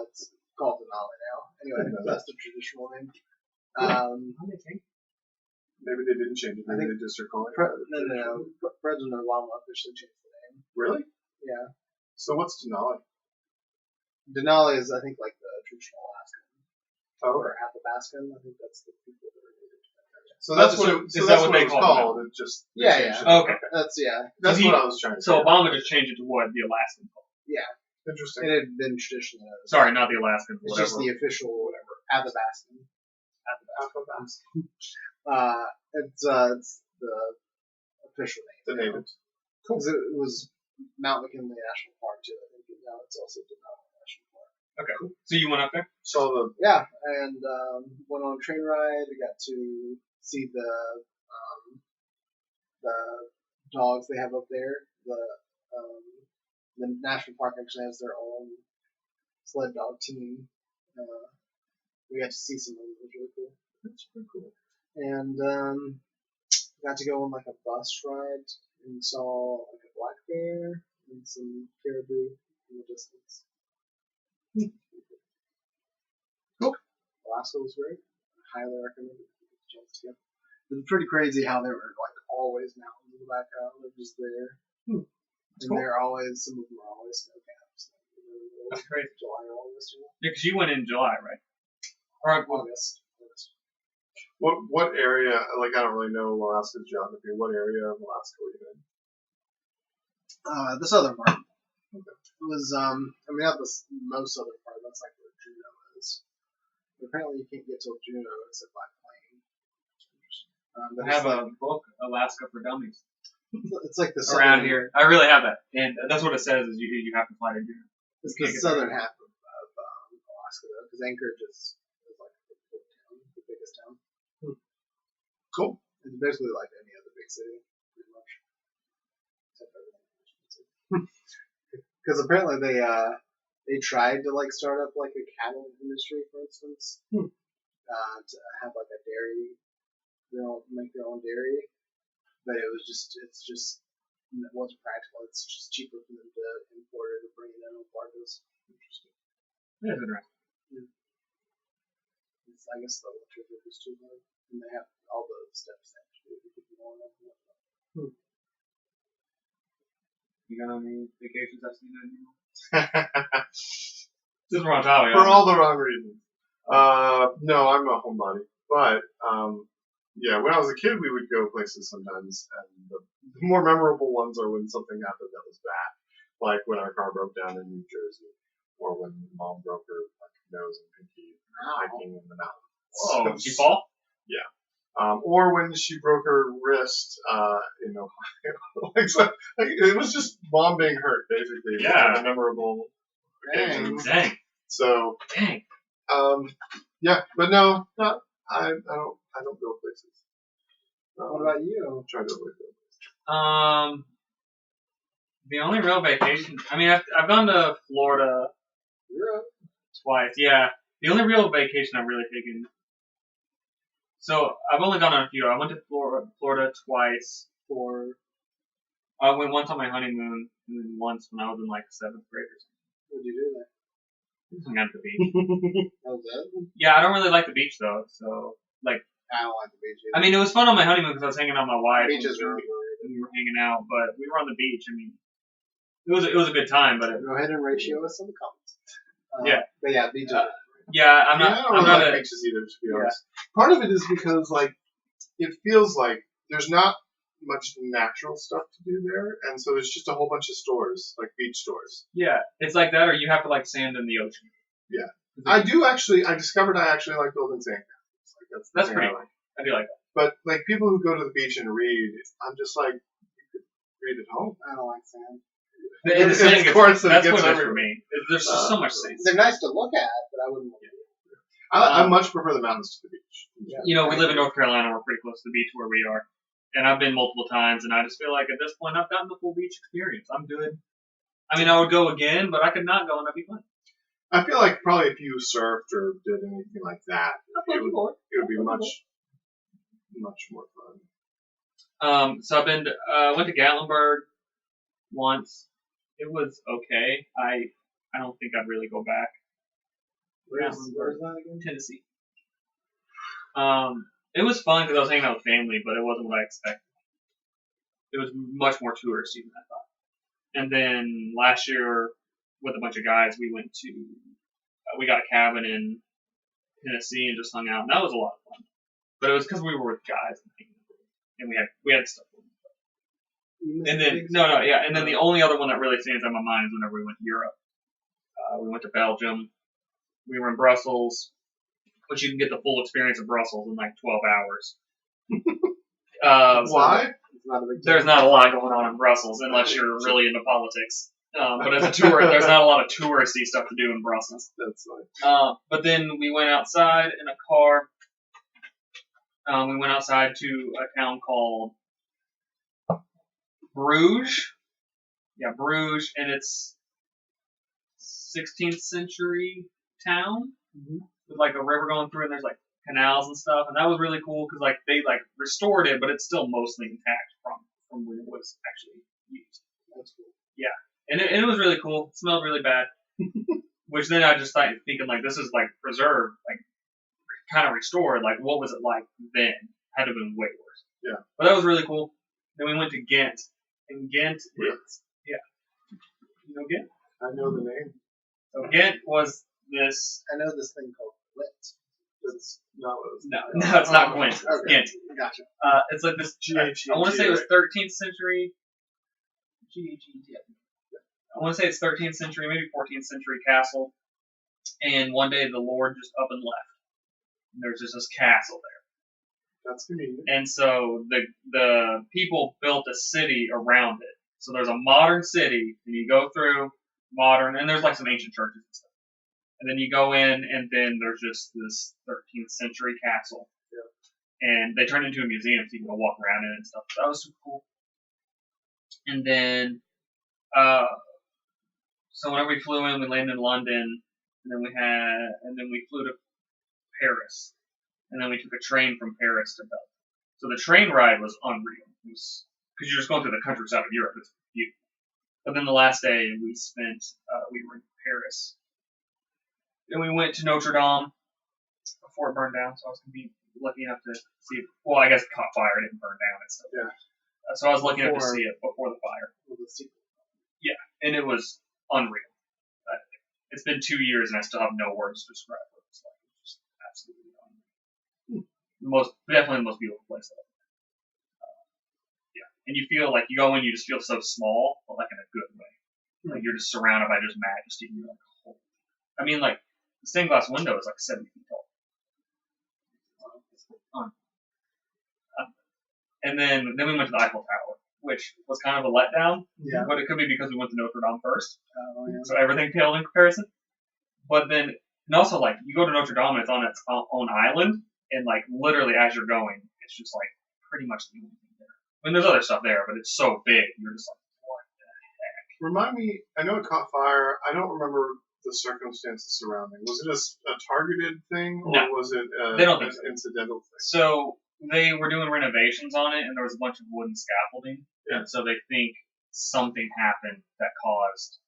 It's called Denali now. Anyway, Didn't know that's the traditional name. Maybe they didn't change it. I Maybe they just are calling it. No. President Obama officially changed the name. Really? Yeah. So what's Denali? Denali is, I think, like the traditional Alaskan. Oh, Or Athabascan. I think that's the people that are native to that area. so that's what Is it, so that that's what what they it was call it called. It just they Yeah, changed yeah. it. Okay. That's, yeah. That's So what I was trying to. So figure out. Obama just changed it to what the Alaskan. Interesting. It had been traditionally known as Sorry, not the Alaskan. It's Whatever. just the official whatever Athabascan. It's the official name. The natives. Because it was Mount McKinley National Park too. I think and now it's also Denali National Park. Okay. So you went up there? So the Yeah, and went on a train ride. We got to see the dogs they have up there. The national park actually has their own sled dog team. We got to see some of them. It was really cool. that's pretty cool. And got to go on like a bus ride and saw like a black bear and some caribou in the distance. Cool. Alaska was great. I highly recommend it if you get a chance to go. It was pretty crazy how there were like always mountains in the background. They're just there. And cool. they're always, some of them are always snow caps. That's crazy. July or August. Yeah, because you went in July, right? Or August. What area? Like I don't really know Alaska's geography. What area of Alaska were you in? The southern part. It was, I mean, not the most southern part. That's like where Juneau is. But apparently, you can't get to Juneau except by plane. But I have it's a book, Alaska for Dummies, it's like the around southern, here. I really have that, and that's what it says is you have to fly to Juneau. It's You the can't get southern there. half of Alaska, though, because Anchorage is like the big town, the biggest town. Cool. It's basically like any other big city, pretty much. Except everything. Because apparently they tried to like start up like a cattle industry, for instance, to have like a dairy, make their own dairy, but it wasn't practical. It's just cheaper for them to import it or bring it in on barges. Interesting. Yeah, it's interesting. I guess the electric is too low, and they have all the steps they have to do to keep it going up. You got any vacations I've seen anymore? This is wrong topic. For all the wrong reasons. No, I'm a homebody. But yeah, when I was a kid, we would go places sometimes, and the more memorable ones are when something happened that was bad, like when our car broke down in New Jersey, or when Mom broke her nose and pinky hiking in the mountains. Oh, did you fall? Or when she broke her wrist in Ohio. It was just Mom being hurt, basically. Yeah. The memorable occasions. Dang. So, Dang. yeah, but no, not. I don't go places. What about you? I'm trying to avoid those. The only real vacation. I mean, I've gone to Florida Europe. twice. Yeah. The only real vacation I've really taken. So I've only gone on a few. I went to Florida twice. I went once on my honeymoon, and then once when I was in like 7th grade or something. What did you do there? Just hung out at the beach. That was it? Yeah, I don't really like the beach though. So like, I don't like the beach either. I mean, it was fun on my honeymoon because I was hanging out with my wife. Beaches are and overrated. we were hanging out, but we were on the beach. I mean, it was a good time, but Go ahead and ratio us in the comments. Yeah. But yeah, beaches. Yeah, I'm Yeah, not. I don't I'm really not like a. beaches either, to be Yeah. honest. Part of it is because like it feels like there's not much natural stuff to do there, and so there's just a whole bunch of stores, like beach stores. Yeah, it's like that, or you have to like sand in the ocean. Yeah. I do actually. I discovered I actually like building sandcastles. Like that's the That's thing pretty I cool. like. I do like that. But like people who go to the beach and read, I'm just like, you could read at home. I don't like sand. And the It's sand gets, course that that's gets what it is for everywhere. me. There's just so much sand. They're nice to look at, but I wouldn't. I much prefer the mountains to the beach. Yeah. You know, we live in North Carolina. We're pretty close to the beach where we are, and I've been multiple times, and I just feel like at this point I've gotten the full beach experience. I'm good. I mean, I would go again, but I could not go and I'd be fine. I feel like probably if you surfed or did anything like that, it would be much more fun. So I've been went to Gatlinburg once. It was okay. I don't think I'd really go back. Where's that again? Tennessee. It was fun because I was hanging out with family, but it wasn't what I expected. It was much more touristy than I thought. And then last year, with a bunch of guys, we went to we got a cabin in Tennessee and just hung out, and that was a lot of fun. But it was because we were with guys and we had stuff. And then and then the only other one that really stands on my mind is whenever we went to Europe. We went to Belgium. We were in Brussels, which you can get the full experience of Brussels in like 12 hours. Why? There's not a lot going on in Brussels unless you're really into politics. But as a tourist, there's not a lot of touristy stuff to do in Brussels. That's fine. But then we went outside in a car. We went outside to a town called Bruges. Yeah, Bruges, and it's 16th century town with like a river going through, and there's like canals and stuff, and that was really cool because like they like restored it, but it's still mostly intact from when it was actually used. That's cool. Yeah, and it was really cool. It smelled really bad, which then I just started thinking like this is like preserved, like kind of restored. Like what was it like then? Had to have been way worse. Yeah, but that was really cool. Then we went to Ghent, and Ghent is you know Ghent. I know the name. So Ghent was this. I know this thing called Lit. It's not what it was. No, it's not Gwent. It's Okay. Ghent. Gotcha. It's like this. I want to say it was 13th century. I want to say it's 13th century, maybe 14th century castle. And one day the Lord just up and left. And there's just this castle there. That's convenient. And so the people built a city around it. So there's a modern city, and you go through modern, and there's like some ancient churches and stuff. And then you go in, and then there's just this 13th century castle. Yeah. And they turned it into a museum, so you can go walk around it and stuff. That was super cool. And then, so whenever we flew in, we landed in London, and then we flew to Paris, and then we took a train from Paris to Belgium. So the train ride was unreal. It was because you're just going through the countryside of Europe. It's beautiful. But then the last day we spent, we were in Paris. Then we went to Notre Dame before it burned down. So I was going to be lucky enough to see it. Well, I guess it caught fire. It didn't burn down and stuff. Yeah. So I was lucky enough to see it before the fire. Yeah, and it was unreal. It's been 2 years and I still have no words to describe what it's like. It's just absolutely unreal. Definitely the most beautiful place ever. Yeah, and you feel like you go in, you just feel so small, but like in a good way. Like you're just surrounded by just majesty. And you're like, holy. I mean, like the stained glass window is like 70 feet tall. And then we went to the Eiffel Tower, which was kind of a letdown. Yeah. But it could be because we went to Notre Dame first. Yeah. So everything paled in comparison. But then, and also like you go to Notre Dame and it's on its own island, and like literally as you're going, it's just like pretty much the only thing there. I mean, there's other stuff there, but it's so big, you're just like, what the heck? Remind me, I know it caught fire. I don't remember the circumstances surrounding. Was it a targeted thing, or No. was it They don't think an so. incidental thing? So they were doing renovations on it, and there was a bunch of wooden scaffolding. Yeah. And so they think something happened that caused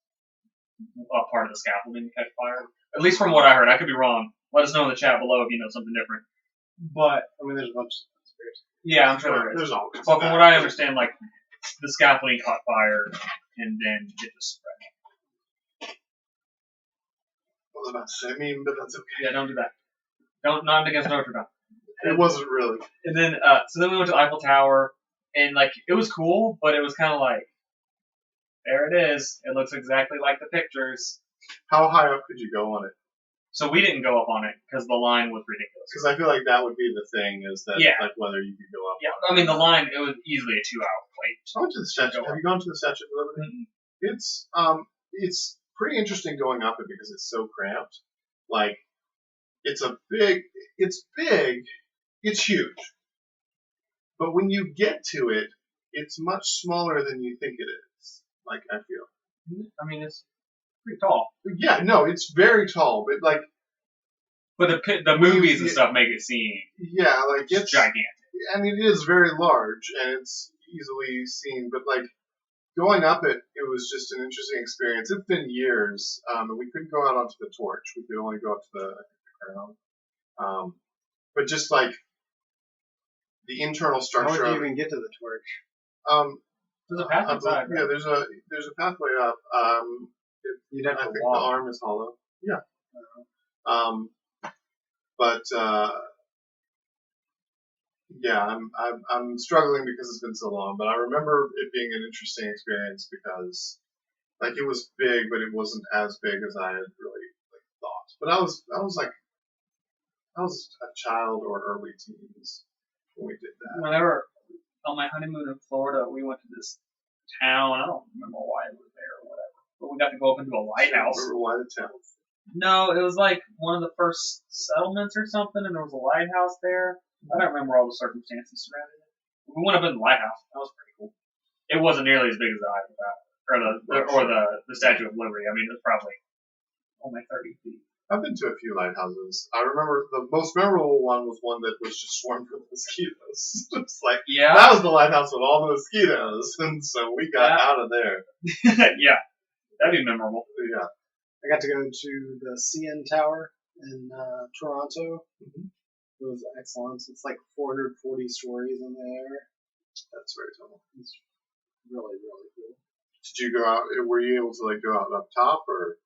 a part of the scaffolding to catch fire. At least from what I heard. I could be wrong. Let us know in the chat below if you know something different. But I mean, there's a bunch of conspiracy. yeah, I'm sure there is. There's always. But from what I understand, like the scaffolding caught fire, and then it just spread. was about to say mean, but that's okay. Yeah, don't do that. Not against Notre Dame. It wasn't really. And then, so then we went to the Eiffel Tower, and like it was cool, but it was kind of like, there it is. It looks exactly like the pictures. How high up could you go on it? So we didn't go up on it because the line was ridiculous. Because I feel like that would be the thing, is that like whether you could go up. Yeah, on I mean the line, it was easily a 2-hour wait. I went to the statue. Have you gone to the Statue of Liberty? Mm-hmm. It's pretty interesting going up it because it's so cramped. Like, it's big, it's huge. But when you get to it, it's much smaller than you think it is. Like, I feel. I mean, it's pretty tall. Yeah, no, it's very tall, but like. But the movies and stuff make it seem. Yeah, like it's gigantic. I mean, it is very large and it's easily seen, but like going up it was just an interesting experience. It's been years, and we couldn't go out onto the torch. We could only go up to the crown. But just like the internal structure. How would you even get to the torch? There's a path inside. Yeah, there's a pathway up. You'd have to think walk. the arm is hollow. Yeah. But yeah, I'm struggling because it's been so long. But I remember it being an interesting experience because like it was big, but it wasn't as big as I had really thought. But I was a child or early teens when we did that. Whenever on my honeymoon in Florida, we went to this town. I don't remember why it was there or whatever, but we got to go up into a lighthouse. Remember why the town? No, it was like one of the first settlements or something, and there was a lighthouse there. I don't remember all the circumstances surrounding it. We went up in the lighthouse. That was pretty cool. It wasn't nearly as big as the Eiffel Tower or the Statue of Liberty. I mean, it was probably only 30 feet. I've been to a few lighthouses. I remember the most memorable one was one that was just swarmed with mosquitoes. It's like, that was the lighthouse with all the mosquitoes, and so we got out of there. Yeah, that'd be memorable. Yeah. I got to go to the CN Tower in Toronto. Mm-hmm. It was excellent. It's like 440 stories in there. That's very tall. It's really, really cool. Did you go out? Were you able to like go out up top, or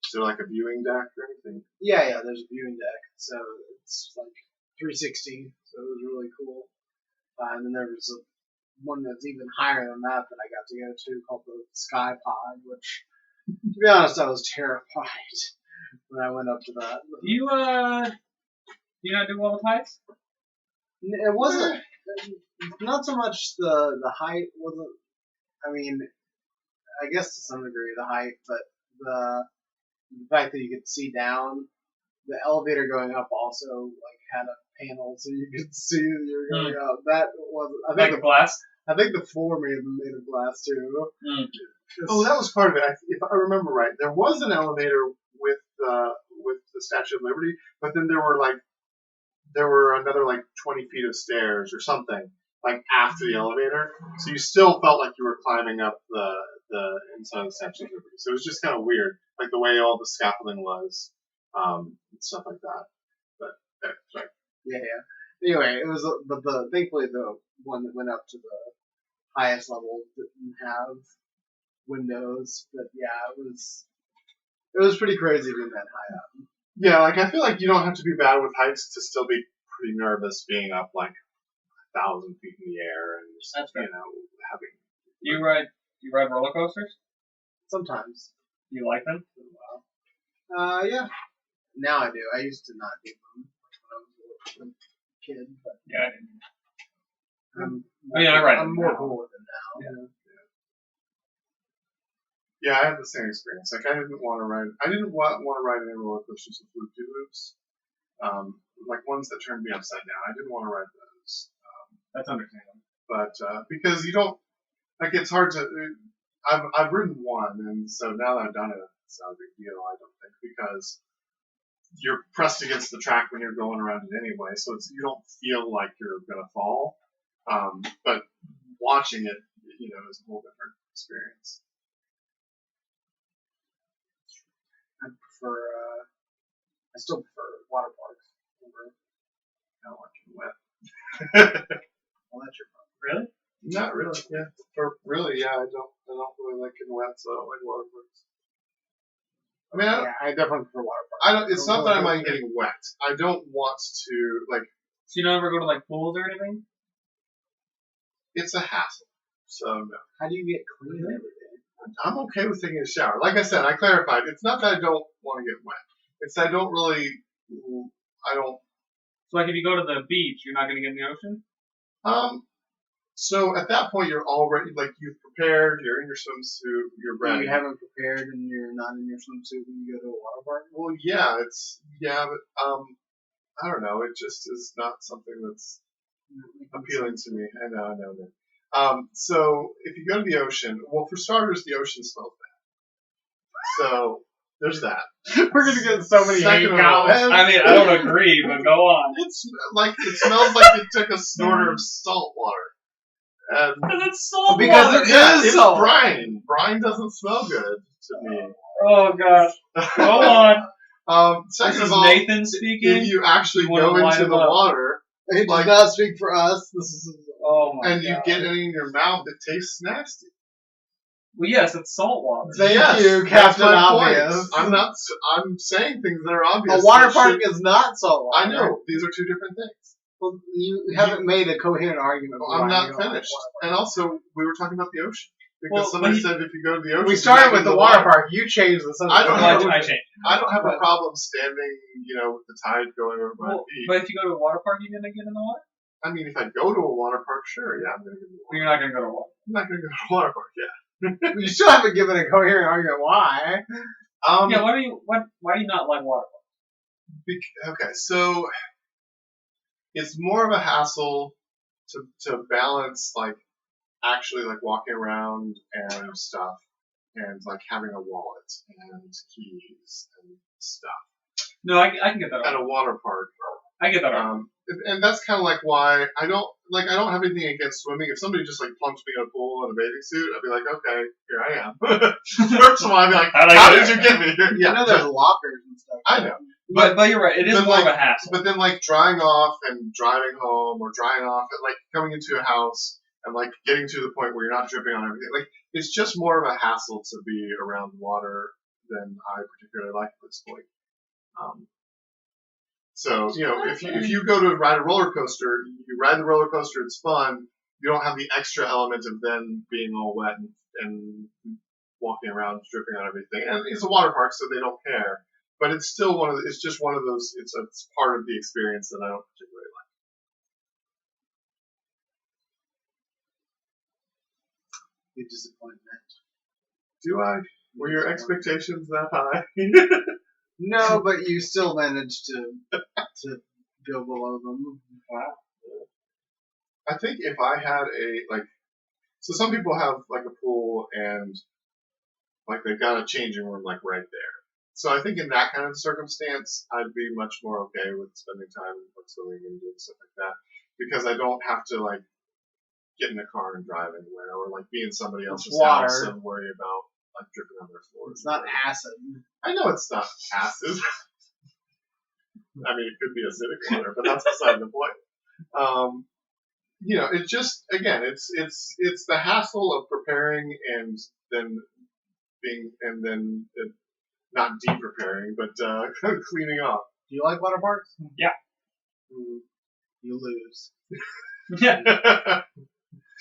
is there like a viewing deck or anything? Yeah, there's a viewing deck. So it's like 360. So it was really cool. And then there was one that's even higher than that I got to go to called the Sky Pod, which, to be honest, I was terrified when I went up to that. Do you not do all the heights? It wasn't. Not so much the height wasn't. I mean, I guess to some degree the height, but the fact that you could see down, the elevator going up also like had a panel so you could see that you were going up. That was like glass. I think the floor may have been made of glass too. Oh, that was part of it. If I remember right, there was an elevator with the Statue of Liberty, but then there were another like 20 feet of stairs or something like after the elevator, so you still felt like you were climbing up the inside of the Statue of Liberty. So it was just kind of weird, like the way all the scaffolding was, and stuff like that. But sorry. Yeah. Anyway, it was, but thankfully the one that went up to the highest level didn't have windows. But yeah, it was pretty crazy being that high up. Yeah, like I feel like you don't have to be bad with heights to still be pretty nervous being up like 1,000 feet in the air and just, having. You ride roller coasters? Sometimes. Do you like them? Yeah. Now I do. I used to not do them when I was a kid, but yeah, I didn't. I ride them. I'm more cool with them now. Yeah, I had the same experience. Like I didn't want to ride any roller coasters with loop-de-loops. Like ones that turned me upside down. I didn't want to ride those. That's understandable. But because you don't, like it's hard to. I've ridden one, and so now that I've done it, it's not a big deal. I don't think because you're pressed against the track when you're going around it anyway, so you don't feel like you're gonna fall. But watching it, is a whole different experience. I still prefer water parks over. I don't like it wet. Well, that's your problem. Really? Not really. Yeah. I don't really like it wet, so I don't like water parks. I mean, I definitely prefer water parks. I don't. It's not that I mind getting wet. I don't want to like. So you don't ever go to like pools or anything? It's a hassle. So no. How do you get clean every day? I'm okay with taking a shower. Like I said, I clarified. It's not that I don't want to get wet. It's that I don't really. I don't. So like if you go to the beach, you're not going to get in the ocean? So at that point, you're already like you've prepared. You're in your swimsuit. You're ready. You haven't prepared and you're not in your swimsuit when you go to a water park. Well, but I don't know. It just is not something that's appealing to me. I know. So if you go to the ocean, well, for starters, the ocean smells bad. So there's that. We're gonna get so many hate Second of all, comments. I mean, I don't agree, but go on. It's like it smells like it took a snorter of salt water. And It's salt Because water. it yeah, is it's salt. brine. Brine doesn't smell good to me. Oh gosh. Go on. Second This of is all, Nathan if speaking. you actually You wanna go line into him the up. water It like- does not speak for us. This is Oh my and you god. get it in your mouth, it tastes nasty. Well, yes, it's salt water. Thank Yes, you, that's Captain my Obvious. point. I'm saying things that are obvious. a water that park should- is not salt water. I know these are two different things. Well, you haven't made a coherent argument. Well, for I'm why not you don't like finished. water And also, we were talking about the ocean because Well, somebody but said if you go to the ocean, parks. We you're started not with in the water park. You changed the subject. I don't Well, know. I changed. I don't have a problem standing, with the tide going over my Well, feet. but if you go to a water park, you're gonna get in the water. I mean, if I go to a water park, sure, yeah, I'm going to go to the Or water. you're not gonna go to water. I'm not going to go to a water park, yeah. You still haven't given a coherent argument why. Yeah. Why do you not like water parks? Okay, so it's more of a hassle to balance actually walking around and stuff and having a wallet and keys and stuff No, I can get that. at Argument. a water park. I get that. Argument. And that's kind of why I don't have anything against swimming. If somebody just plunks me in a pool in a bathing suit, I'd be like, okay, here I am. First of all, I'd be like, How'd I how get did you get me here? Yeah, I know there's lockers and stuff. I know. But you're right. It is but more of a hassle. But then drying off and driving home or drying off and coming into a house and getting to the point where you're not dripping on everything. It's just more of a hassle to be around water than I particularly like at this point. So if you go to ride a roller coaster, you ride the roller coaster, it's fun. You don't have the extra element of then being all wet and walking around dripping on everything. And it's a water park, so they don't care. But it's still it's just one of those. It's part of the experience that I don't particularly like. Big disappointment. Do I? Were your expectations that high? No, but you still managed to go below them. Wow. I think if I had so some people have a pool and they've got a changing room right there. So I think in that kind of circumstance, I'd be much more okay with spending time swimming and doing stuff like that because I don't have to get in a car and drive anywhere or be in somebody else's house and worry about dripping on their floors. It's not acid. I know it's not acid. I mean, it could be acidic water, but that's beside the point. It's just it's the hassle of preparing and then not de-preparing, but cleaning off. Do you like water parks? Yeah. You lose. Yeah.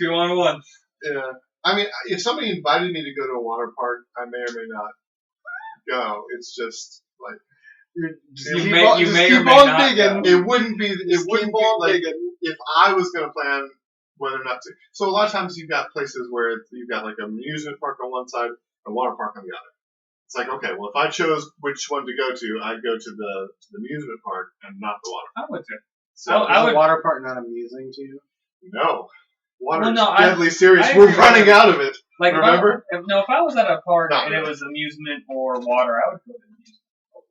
2-on-1. Yeah. I mean, if somebody invited me to go to a water park, I may or may not go. It's just You may or may not go. it wouldn't be if I was going to plan whether or not to. So a lot of times you've got places where you've got an amusement park on one side and a water park on the other. It's okay, well, if I chose which one to go to, I'd go to the amusement park and not the water park. I would too. So, Is a water park not amusing to you? no. Water Well, is no, deadly serious. I We're agree. running out of it. Remember? If I was at a park Not and it really. was amusement or water, I would go to amusement over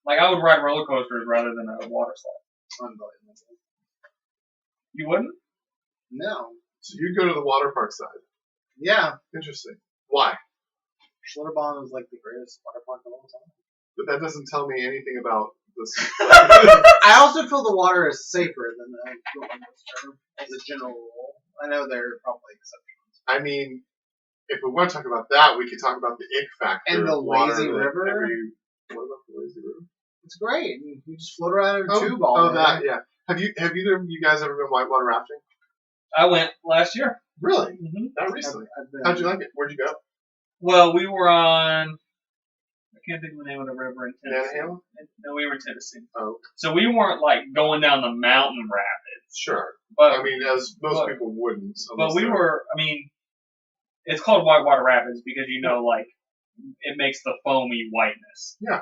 water. I would ride roller coasters rather than a water slide. Unbelievable. You wouldn't? No. So you go to the water park side. Yeah. Interesting. Why? Schlitterbahn is the greatest water park of all time. But that doesn't tell me anything about this. I also feel the water is safer than the roller coaster as a general rule. I know there are probably exceptions. I mean, if we want to talk about that, we could talk about the ick factor. And the of water lazy that river? What about the lazy river? It's great. You just float around in a tube all day. That, yeah. Have either of you guys ever been whitewater rafting? I went last year. Really? Mm-hmm. Not recently. I've been, How'd you like it? Where'd you go? Well, we were on. I can't think of the name of the river in Tennessee. Nathaniel? No, we were in Tennessee. Oh, So we weren't like going down the mountain rapids, sure. but I mean, as most people wouldn't. But we were. I mean, it's called whitewater rapids because like it makes the foamy whiteness. Yeah.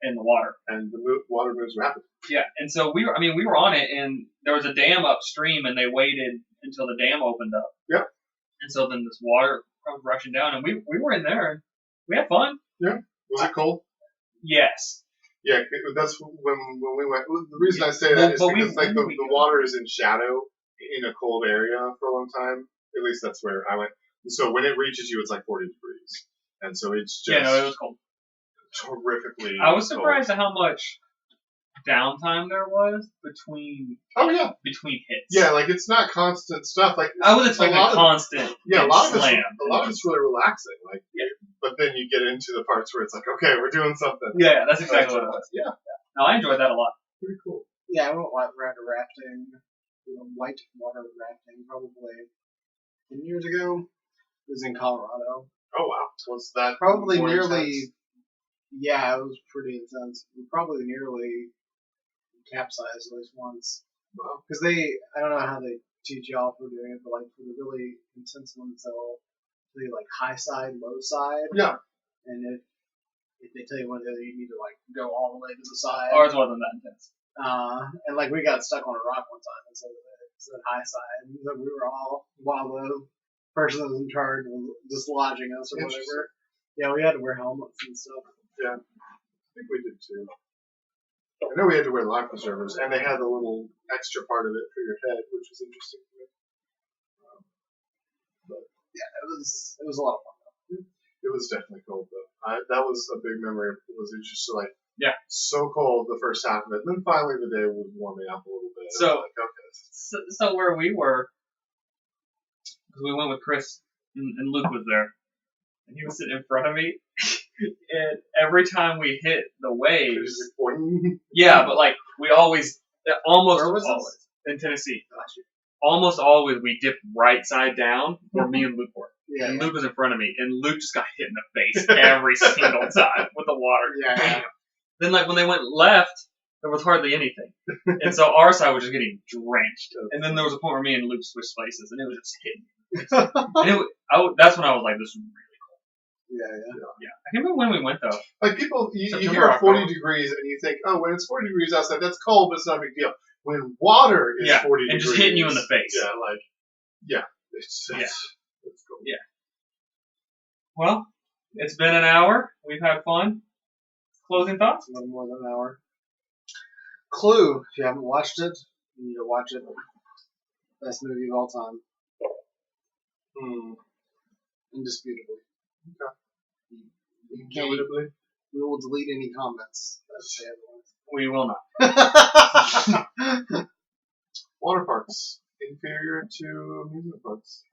In the water. And the water moves rapidly. Yeah, and so we were on it, and there was a dam upstream, and they waited until the dam opened up. Yep. And so then this water comes rushing down, and we were in there, and we had fun. Yeah. Was it cold? Yes. Yeah, that's when we went. The reason I say that is because the water is in shadow in a cold area for a long time. At least that's where I went. And so when it reaches you, it's like 40 degrees, and so it's just it was cold. Horrifically. I was surprised at how much downtime there was between. Oh yeah. Between hits. Yeah, like it's not constant stuff. Like I was expecting constant. Yeah, a lot of it's really relaxing. Like, but then you get into the parts where it's like, okay, we're doing something. Yeah, that's exactly what it was. Yeah. No, I enjoyed that a lot. Pretty cool. Yeah, I went whitewater rafting. Whitewater rafting probably 10 years ago. It was in Colorado. Oh wow, was that probably more nearly? Intense? Yeah, it was pretty intense. We probably nearly capsized at least once. Wow. Because I don't know how they teach y'all for doing it, but like for the really intense ones, they'll tell you like high side, low side. Yeah. And if they tell you one or the other, you need to like go all the way to the side. Ours wasn't that intense. And like we got stuck on a rock one time, and so it said high side. And so we were all, while the person that was in charge was dislodging us or whatever. Yeah, we had to wear helmets and stuff. Yeah, I think we did too. I know we had to wear life preservers, and they had a little extra part of it for your head, which was interesting to me. But yeah, it was a lot of fun though. It was definitely cold though. That was a big memory. Was it just like so cold the first half of it, and then finally the day was warming up a little bit. So like, okay. So where we were, because we went with Chris and Luke was there, and he was sitting in front of me. And every time we hit the waves, yeah, but like we almost always in Tennessee, almost always we dipped right side down where me and Luke were. Yeah, and Luke was in front of me, and Luke just got hit in the face every single time with the water. Yeah. Then like when they went left, there was hardly anything, and so our side was just getting drenched. And then there was a point where me and Luke switched places, and it was just hitting me. And that's when I was like, this is really cold. Yeah. I can't remember when we went though. Like people, you hear 40 degrees, and you think, oh, when it's 40 degrees outside, that's cold, but it's not a big deal. When water is 40 degrees, and just hitting you in the face. It's cool. Yeah. Well, it's been an hour. We've had fun. Closing thoughts? A little more than an hour. Clue. If you haven't watched it, you need to watch it. Best movie of all time. Indisputably. Okay. Indubitably. We will delete any comments that say We will not. otherwise. Water parks. Inferior to amusement parks.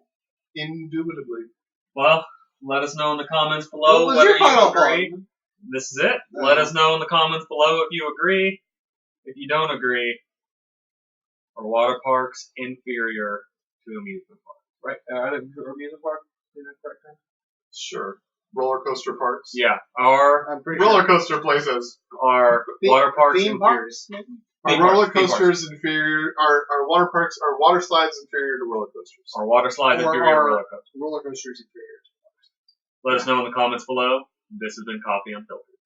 Indubitably. Well, let us know in the comments below What was whether your final you agree. thought? This is it. Let us know in the comments below if you agree. If you don't agree, are water parks inferior to amusement parks? Right? Are they amusement parks? Is that correct term? Sure. Roller coaster parks. Yeah. Are I'm pretty roller sure. coaster places. Are water parks Theme inferior? parks, maybe? Are roller coasters inferior? Are water parks? Are water slides inferior to roller coasters? Are water slides Or inferior to are roller coasters? roller coasters inferior. Let us know in the comments below. This has been Coffee Unfiltered.